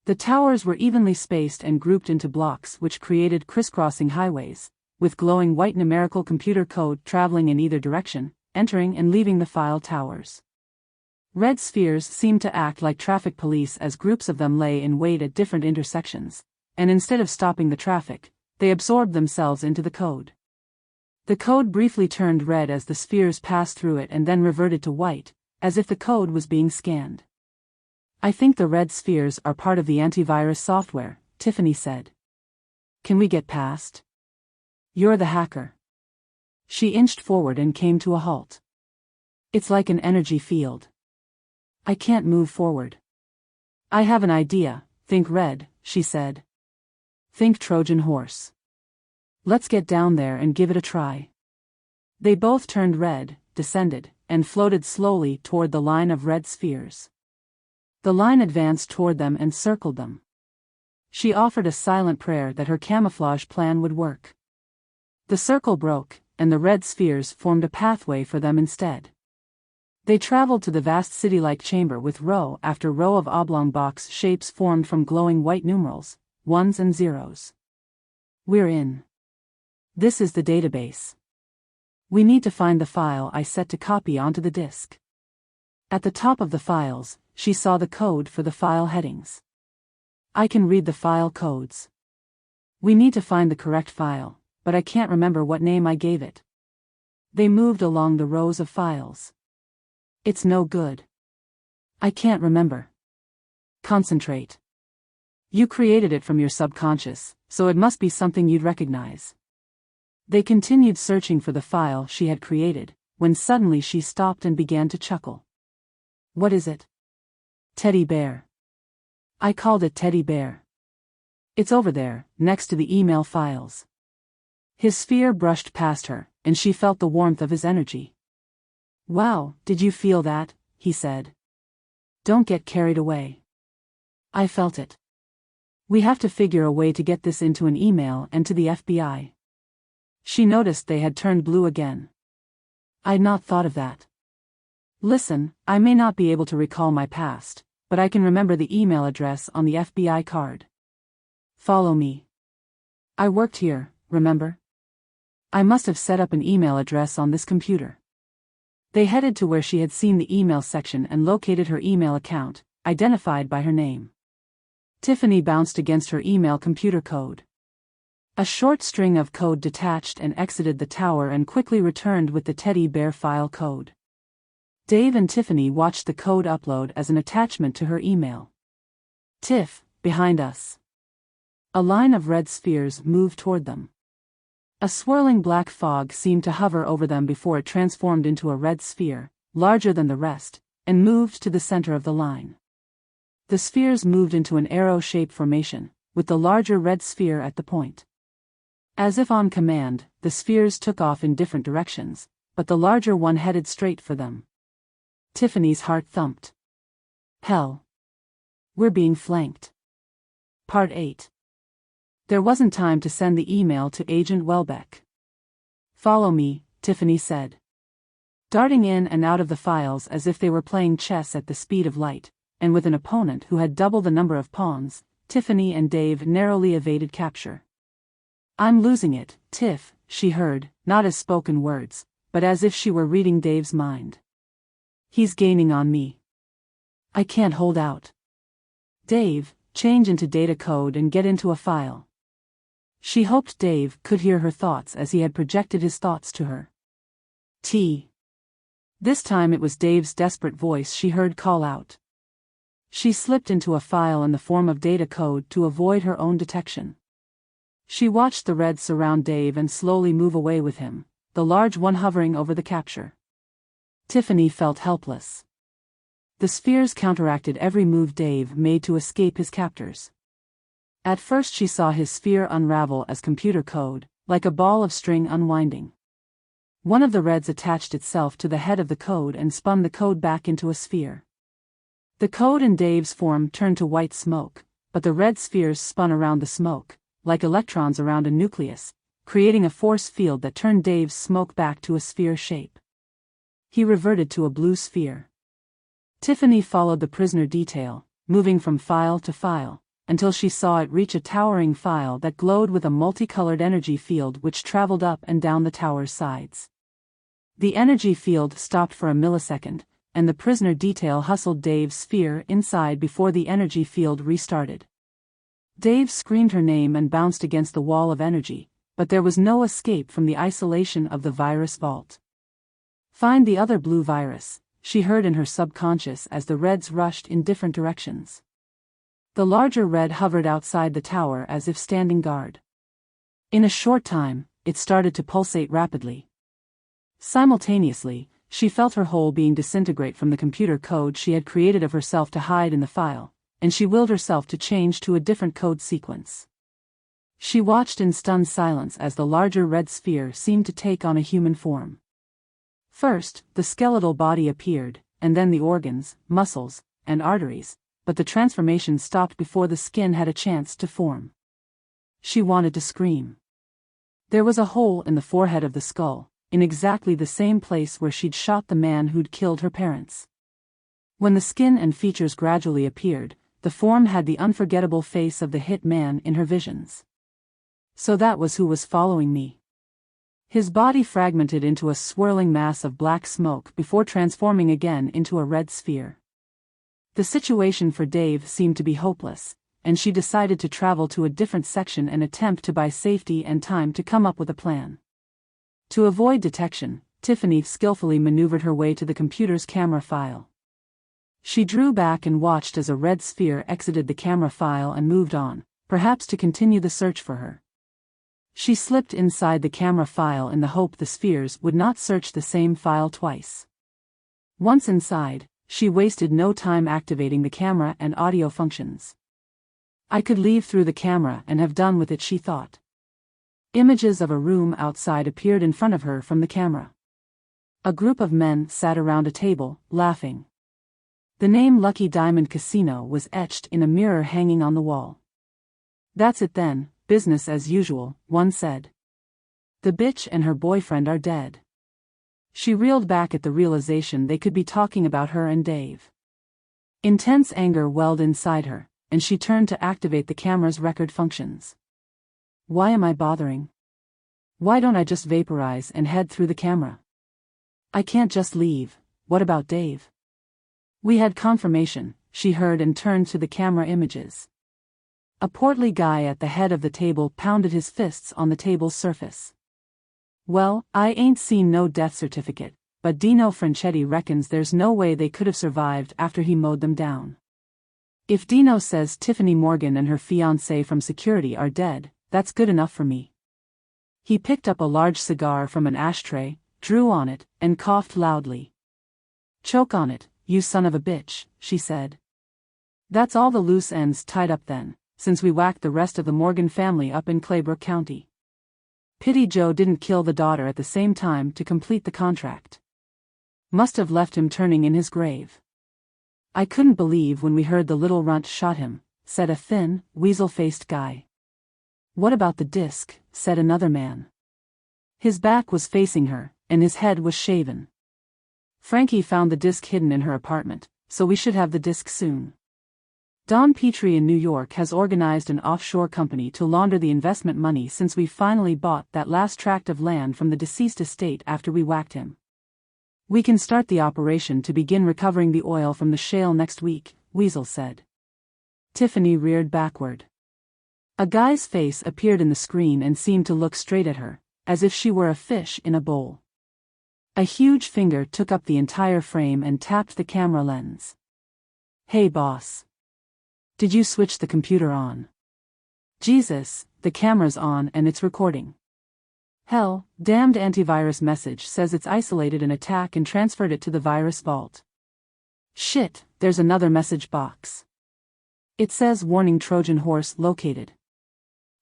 The towers were evenly spaced and grouped into blocks which created crisscrossing highways, with glowing white numerical computer code traveling in either direction, entering and leaving the file towers. Red spheres seemed to act like traffic police as groups of them lay in wait at different intersections, and instead of stopping the traffic, they absorbed themselves into the code. The code briefly turned red as the spheres passed through it and then reverted to white, as if the code was being scanned. I think the red spheres are part of the antivirus software, Tiffany said. Can we get past? You're the hacker. She inched forward and came to a halt. It's like an energy field. I can't move forward. I have an idea, think red, she said. Think Trojan horse. Let's get down there and give it a try. They both turned red, descended, and floated slowly toward the line of red spheres. The line advanced toward them and circled them. She offered a silent prayer that her camouflage plan would work. The circle broke, and the red spheres formed a pathway for them instead. They traveled to the vast city-like chamber with row after row of oblong box shapes formed from glowing white numerals, ones and zeros. We're in. This is the database. We need to find the file I set to copy onto the disk. At the top of the files, she saw the code for the file headings. I can read the file codes. We need to find the correct file, but I can't remember what name I gave it. They moved along the rows of files. It's no good. I can't remember. Concentrate. You created it from your subconscious, so it must be something you'd recognize. They continued searching for the file she had created, when suddenly she stopped and began to chuckle. What is it? Teddy bear. I called it teddy bear. It's over there, next to the email files. His sphere brushed past her, and she felt the warmth of his energy. Wow, did you feel that? He said. Don't get carried away. I felt it. We have to figure a way to get this into an email and to the FBI. She noticed they had turned blue again. I'd not thought of that. Listen, I may not be able to recall my past, but I can remember the email address on the FBI card. Follow me. I worked here, remember? I must have set up an email address on this computer. They headed to where she had seen the email section and located her email account, identified by her name. Tiffany bounced against her email computer code. A short string of code detached and exited the tower and quickly returned with the teddy bear file code. Dave and Tiffany watched the code upload as an attachment to her email. Tiff, behind us. A line of red spheres moved toward them. A swirling black fog seemed to hover over them before it transformed into a red sphere, larger than the rest, and moved to the center of the line. The spheres moved into an arrow-shaped formation, with the larger red sphere at the point. As if on command, the spheres took off in different directions, but the larger one headed straight for them. Tiffany's heart thumped. Hell. We're being flanked. Part 8. There wasn't time to send the email to Agent Welbeck. Follow me, Tiffany said. Darting in and out of the files as if they were playing chess at the speed of light, and with an opponent who had double the number of pawns, Tiffany and Dave narrowly evaded capture. I'm losing it, Tiff, she heard, not as spoken words, but as if she were reading Dave's mind. He's gaining on me. I can't hold out. Dave, change into data code and get into a file. She hoped Dave could hear her thoughts as he had projected his thoughts to her. This time it was Dave's desperate voice she heard call out. She slipped into a file in the form of data code to avoid her own detection. She watched the red surround Dave and slowly move away with him, the large one hovering over the capture. Tiffany felt helpless. The spheres counteracted every move Dave made to escape his captors. At first she saw his sphere unravel as computer code, like a ball of string unwinding. One of the reds attached itself to the head of the code and spun the code back into a sphere. The code in Dave's form turned to white smoke, but the red spheres spun around the smoke, like electrons around a nucleus, creating a force field that turned Dave's smoke back to a sphere shape. He reverted to a blue sphere. Tiffany followed the prisoner detail, moving from file to file, until she saw it reach a towering file that glowed with a multicolored energy field which traveled up and down the tower's sides. The energy field stopped for a millisecond, and the prisoner detail hustled Dave's sphere inside before the energy field restarted. Dave screamed her name and bounced against the wall of energy, but there was no escape from the isolation of the virus vault. Find the other blue virus, she heard in her subconscious as the reds rushed in different directions. The larger red hovered outside the tower as if standing guard. In a short time, it started to pulsate rapidly. Simultaneously, she felt her whole being disintegrate from the computer code she had created of herself to hide in the file, and she willed herself to change to a different code sequence. She watched in stunned silence as the larger red sphere seemed to take on a human form. First, the skeletal body appeared, and then the organs, muscles, and arteries, but the transformation stopped before the skin had a chance to form. She wanted to scream. There was a hole in the forehead of the skull, in exactly the same place where she'd shot the man who'd killed her parents. When the skin and features gradually appeared, the form had the unforgettable face of the hit man in her visions. So that was who was following me. His body fragmented into a swirling mass of black smoke before transforming again into a red sphere. The situation for Dave seemed to be hopeless, and she decided to travel to a different section and attempt to buy safety and time to come up with a plan. To avoid detection, Tiffany skillfully maneuvered her way to the computer's camera file. She drew back and watched as a red sphere exited the camera file and moved on, perhaps to continue the search for her. She slipped inside the camera file in the hope the spheres would not search the same file twice. Once inside, she wasted no time activating the camera and audio functions. I could leave through the camera and have done with it, she thought. Images of a room outside appeared in front of her from the camera. A group of men sat around a table, laughing. The name Lucky Diamond Casino was etched in a mirror hanging on the wall. That's it then, business as usual, one said. The bitch and her boyfriend are dead. She reeled back at the realization they could be talking about her and Dave. Intense anger welled inside her, and she turned to activate the camera's record functions. Why am I bothering? Why don't I just vaporize and head through the camera? I can't just leave. What about Dave? We had confirmation, she heard and turned to the camera images. A portly guy at the head of the table pounded his fists on the table's surface. Well, I ain't seen no death certificate, but Dino Franchetti reckons there's no way they could have survived after he mowed them down. If Dino says Tiffany Morgan and her fiancé from security are dead, that's good enough for me. He picked up a large cigar from an ashtray, drew on it, and coughed loudly. Choke on it, you son of a bitch, she said. That's all the loose ends tied up then, since we whacked the rest of the Morgan family up in Claybrook County. Pity Joe didn't kill the daughter at the same time to complete the contract. Must have left him turning in his grave. I couldn't believe when we heard the little runt shot him, said a thin, weasel-faced guy. What about the disc, said another man. His back was facing her, and his head was shaven. Frankie found the disc hidden in her apartment, so we should have the disc soon. Don Petrie in New York has organized an offshore company to launder the investment money since we finally bought that last tract of land from the deceased estate after we whacked him. We can start the operation to begin recovering the oil from the shale next week, Weasel said. Tiffany reared backward. A guy's face appeared in the screen and seemed to look straight at her, as if she were a fish in a bowl. A huge finger took up the entire frame and tapped the camera lens. Hey boss. Did you switch the computer on? Jesus, the camera's on and it's recording. Hell, damned antivirus message says it's isolated an attack and transferred it to the virus vault. Shit, there's another message box. It says warning Trojan horse located.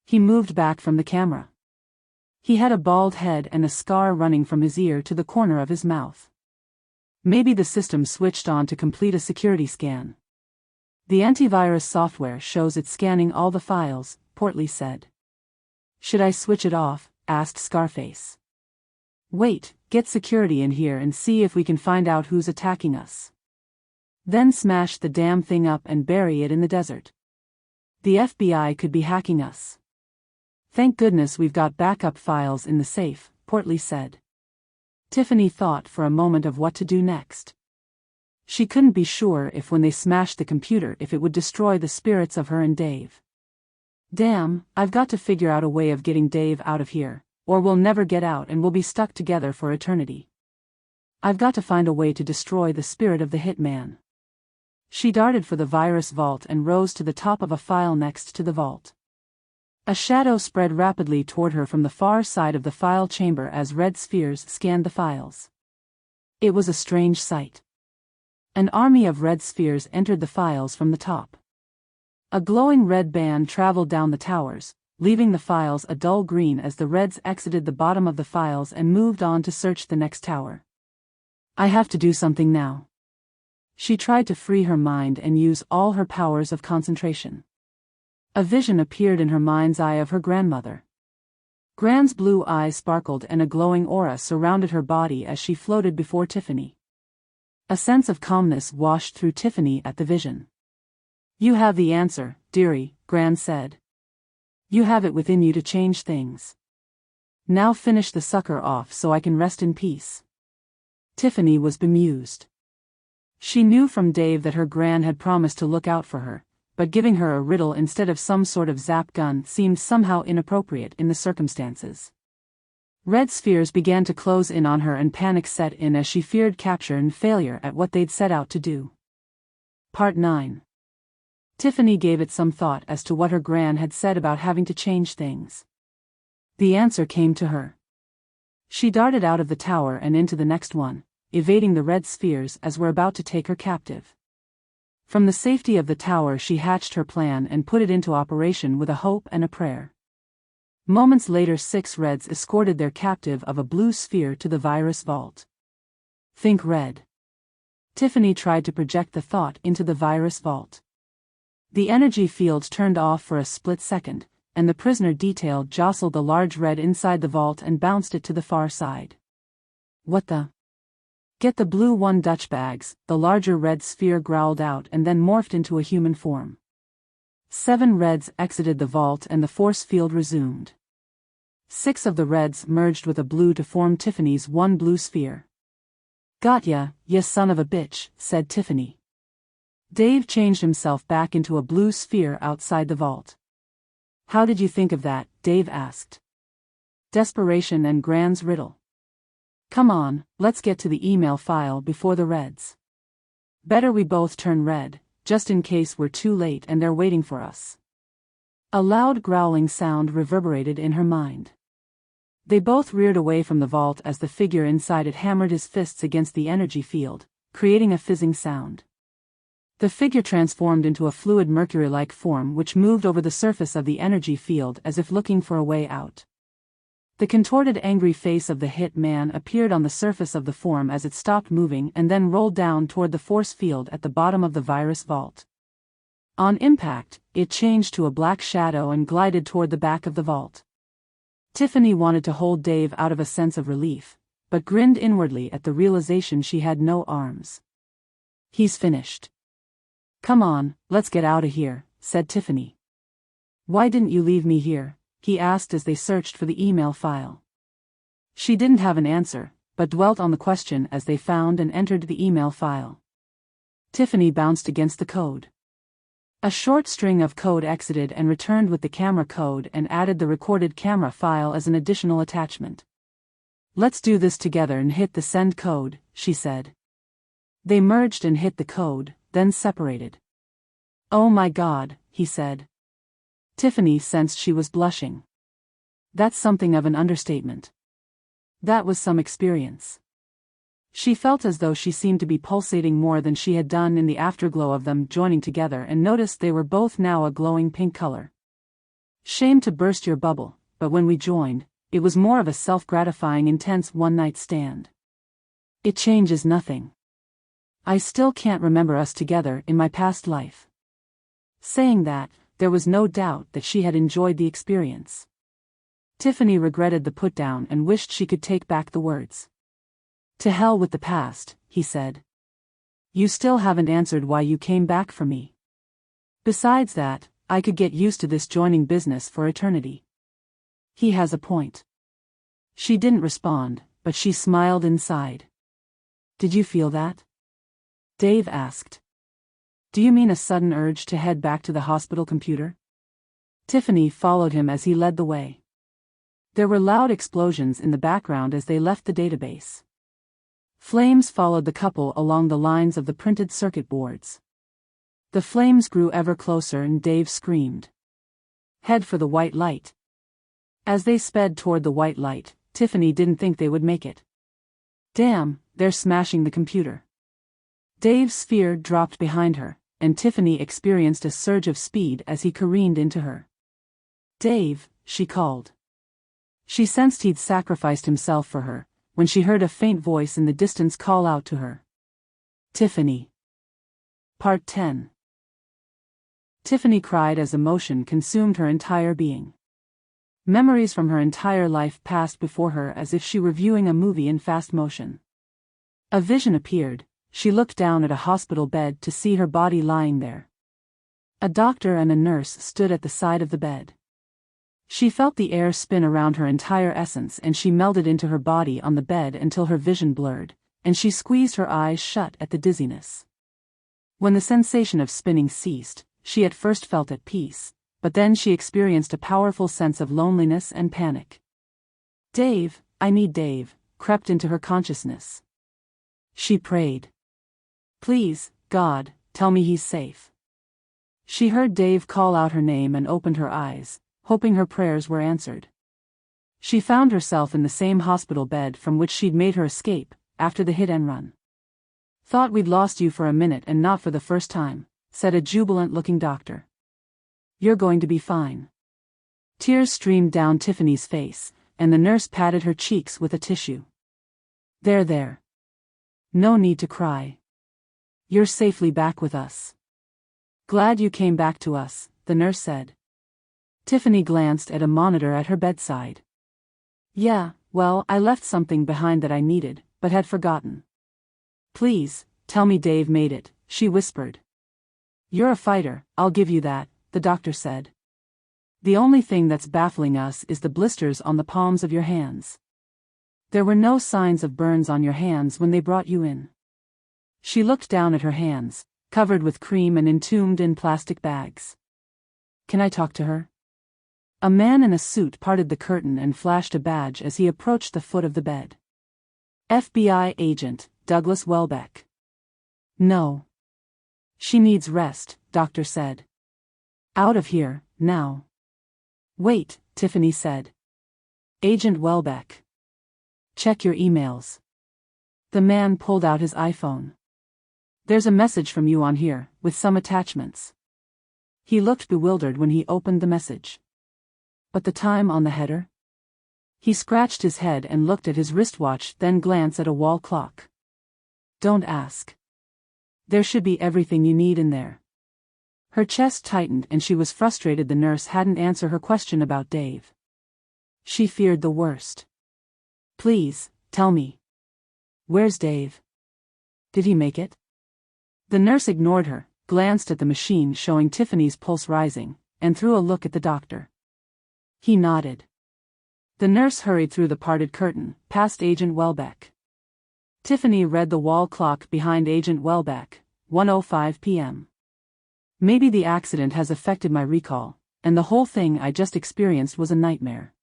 He moved back from the camera. He had a bald head and a scar running from his ear to the corner of his mouth. Maybe the system switched on to complete a security scan. The antivirus software shows it's scanning all the files, Portley said. Should I switch it off? Asked Scarface. Wait, get security in here and see if we can find out who's attacking us. Then smash the damn thing up and bury it in the desert. The FBI could be hacking us. Thank goodness we've got backup files in the safe, Portley said. Tiffany thought for a moment of what to do next. She couldn't be sure if when they smashed the computer if it would destroy the spirits of her and Dave. Damn, I've got to figure out a way of getting Dave out of here, or we'll never get out and we'll be stuck together for eternity. I've got to find a way to destroy the spirit of the hitman. She darted for the virus vault and rose to the top of a file next to the vault. A shadow spread rapidly toward her from the far side of the file chamber as red spheres scanned the files. It was a strange sight. An army of red spheres entered the files from the top. A glowing red band traveled down the towers, leaving the files a dull green as the reds exited the bottom of the files and moved on to search the next tower. I have to do something now. She tried to free her mind and use all her powers of concentration. A vision appeared in her mind's eye of her grandmother. Gran's blue eyes sparkled and a glowing aura surrounded her body as she floated before Tiffany. A sense of calmness washed through Tiffany at the vision. You have the answer, dearie, Gran said. You have it within you to change things. Now finish the sucker off so I can rest in peace. Tiffany was bemused. She knew from Dave that her Gran had promised to look out for her, but giving her a riddle instead of some sort of zap gun seemed somehow inappropriate in the circumstances. Red spheres began to close in on her and panic set in as she feared capture and failure at what they'd set out to do. Part 9. Tiffany gave it some thought as to what her gran had said about having to change things. The answer came to her. She darted out of the tower and into the next one, evading the red spheres as were about to take her captive. From the safety of the tower she hatched her plan and put it into operation with a hope and a prayer. Moments later 6 reds escorted their captive of a blue sphere to the virus vault. Think red. Tiffany tried to project the thought into the virus vault. The energy field turned off for a split second, and the prisoner detail jostled the large red inside the vault and bounced it to the far side. What the? Get the blue one Dutch bags, the larger red sphere growled out and then morphed into a human form. 7 reds exited the vault and the force field resumed. 6 of the reds merged with a blue to form Tiffany's one blue sphere. Got ya, ya son of a bitch, said Tiffany. Dave changed himself back into a blue sphere outside the vault. How did you think of that? Dave asked. Desperation and Gran's riddle. Come on, let's get to the email file before the reds. Better we both turn red, just in case we're too late and they're waiting for us. A loud growling sound reverberated in her mind. They both reared away from the vault as the figure inside it hammered his fists against the energy field, creating a fizzing sound. The figure transformed into a fluid mercury-like form which moved over the surface of the energy field as if looking for a way out. The contorted angry face of the hit man appeared on the surface of the form as it stopped moving and then rolled down toward the force field at the bottom of the virus vault. On impact, it changed to a black shadow and glided toward the back of the vault. Tiffany wanted to hold Dave out of a sense of relief, but grinned inwardly at the realization she had no arms. He's finished. Come on, let's get out of here, said Tiffany. Why didn't you leave me here? He asked as they searched for the email file. She didn't have an answer, but dwelt on the question as they found and entered the email file. Tiffany bounced against the code. A short string of code exited and returned with the camera code and added the recorded camera file as an additional attachment. Let's do this together and hit the send code, she said. They merged and hit the code, then separated. Oh my God, he said. Tiffany sensed she was blushing. That's something of an understatement. That was some experience. She felt as though she seemed to be pulsating more than she had done in the afterglow of them joining together and noticed they were both now a glowing pink color. Shame to burst your bubble, but when we joined, it was more of a self-gratifying intense one-night stand. It changes nothing. I still can't remember us together in my past life. Saying that, there was no doubt that she had enjoyed the experience. Tiffany regretted the put-down and wished she could take back the words. To hell with the past, he said. You still haven't answered why you came back for me. Besides that, I could get used to this joining business for eternity. He has a point. She didn't respond, but she smiled inside. Did you feel that? Dave asked. Do you mean a sudden urge to head back to the hospital computer? Tiffany followed him as he led the way. There were loud explosions in the background as they left the database. Flames followed the couple along the lines of the printed circuit boards. The flames grew ever closer and Dave screamed. Head for the white light. As they sped toward the white light, Tiffany didn't think they would make it. Damn, they're smashing the computer. Dave's sphere dropped behind her, and Tiffany experienced a surge of speed as he careened into her. Dave, she called. She sensed he'd sacrificed himself for her, when she heard a faint voice in the distance call out to her. Tiffany. Part 10. Tiffany cried as emotion consumed her entire being. Memories from her entire life passed before her as if she were viewing a movie in fast motion. A vision appeared. She looked down at a hospital bed to see her body lying there. A doctor and a nurse stood at the side of the bed. She felt the air spin around her entire essence and she melded into her body on the bed until her vision blurred, and she squeezed her eyes shut at the dizziness. When the sensation of spinning ceased, she at first felt at peace, but then she experienced a powerful sense of loneliness and panic. Dave, I need Dave, crept into her consciousness. She prayed. Please, God, tell me he's safe. She heard Dave call out her name and opened her eyes, hoping her prayers were answered. She found herself in the same hospital bed from which she'd made her escape, after the hit and run. Thought we'd lost you for a minute and not for the first time, said a jubilant-looking doctor. You're going to be fine. Tears streamed down Tiffany's face, and the nurse patted her cheeks with a tissue. There. No need to cry. You're safely back with us. Glad you came back to us, the nurse said. Tiffany glanced at a monitor at her bedside. Yeah, well, I left something behind that I needed, but had forgotten. Please, tell me Dave made it, she whispered. You're a fighter, I'll give you that, the doctor said. The only thing that's baffling us is the blisters on the palms of your hands. There were no signs of burns on your hands when they brought you in. She looked down at her hands, covered with cream and entombed in plastic bags. Can I talk to her? A man in a suit parted the curtain and flashed a badge as he approached the foot of the bed. FBI agent, Douglas Welbeck. No. She needs rest, doctor said. Out of here, now. Wait, Tiffany said. Agent Welbeck. Check your emails. The man pulled out his iPhone. There's a message from you on here, with some attachments. He looked bewildered when he opened the message. But the time on the header? He scratched his head and looked at his wristwatch, then glanced at a wall clock. Don't ask. There should be everything you need in there. Her chest tightened and she was frustrated the nurse hadn't answered her question about Dave. She feared the worst. Please, tell me. Where's Dave? Did he make it? The nurse ignored her, glanced at the machine showing Tiffany's pulse rising, and threw a look at the doctor. He nodded. The nurse hurried through the parted curtain, past Agent Welbeck. Tiffany read the wall clock behind Agent Welbeck, 1:05 p.m. Maybe the accident has affected my recall, and the whole thing I just experienced was a nightmare.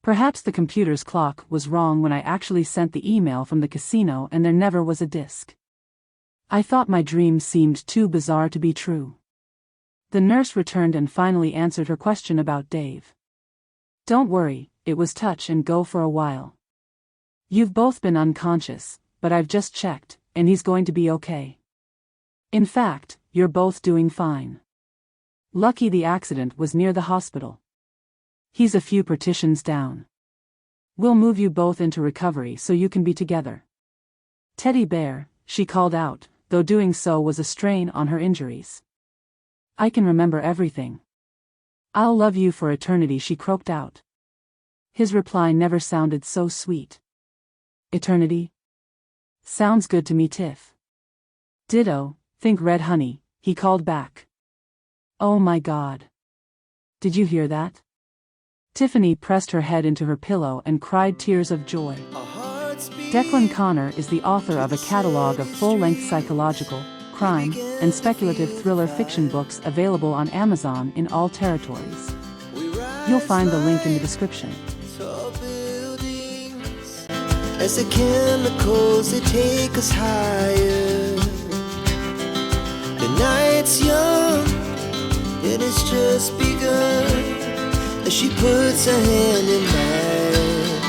Perhaps the computer's clock was wrong when I actually sent the email from the casino and there never was a disk. I thought my dream seemed too bizarre to be true. The nurse returned and finally answered her question about Dave. Don't worry, it was touch and go for a while. You've both been unconscious, but I've just checked, and he's going to be okay. In fact, you're both doing fine. Lucky the accident was near the hospital. He's a few partitions down. We'll move you both into recovery so you can be together. Teddy bear, she called out, though doing so was a strain on her injuries. I can remember everything. I'll love you for eternity, she croaked out. His reply never sounded so sweet. Eternity? Sounds good to me, Tiff. Ditto, think red honey, he called back. Oh my God. Did you hear that? Tiffany pressed her head into her pillow and cried tears of joy. Declan Conner is the author of a catalog of full-length psychological, crime, and speculative thriller fiction books available on Amazon in all territories. You'll find the link in the description. As the chemicals they take us higher. The night's young, it has just begun. As she puts her hand in mine,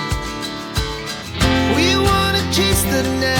we wanna chase the night.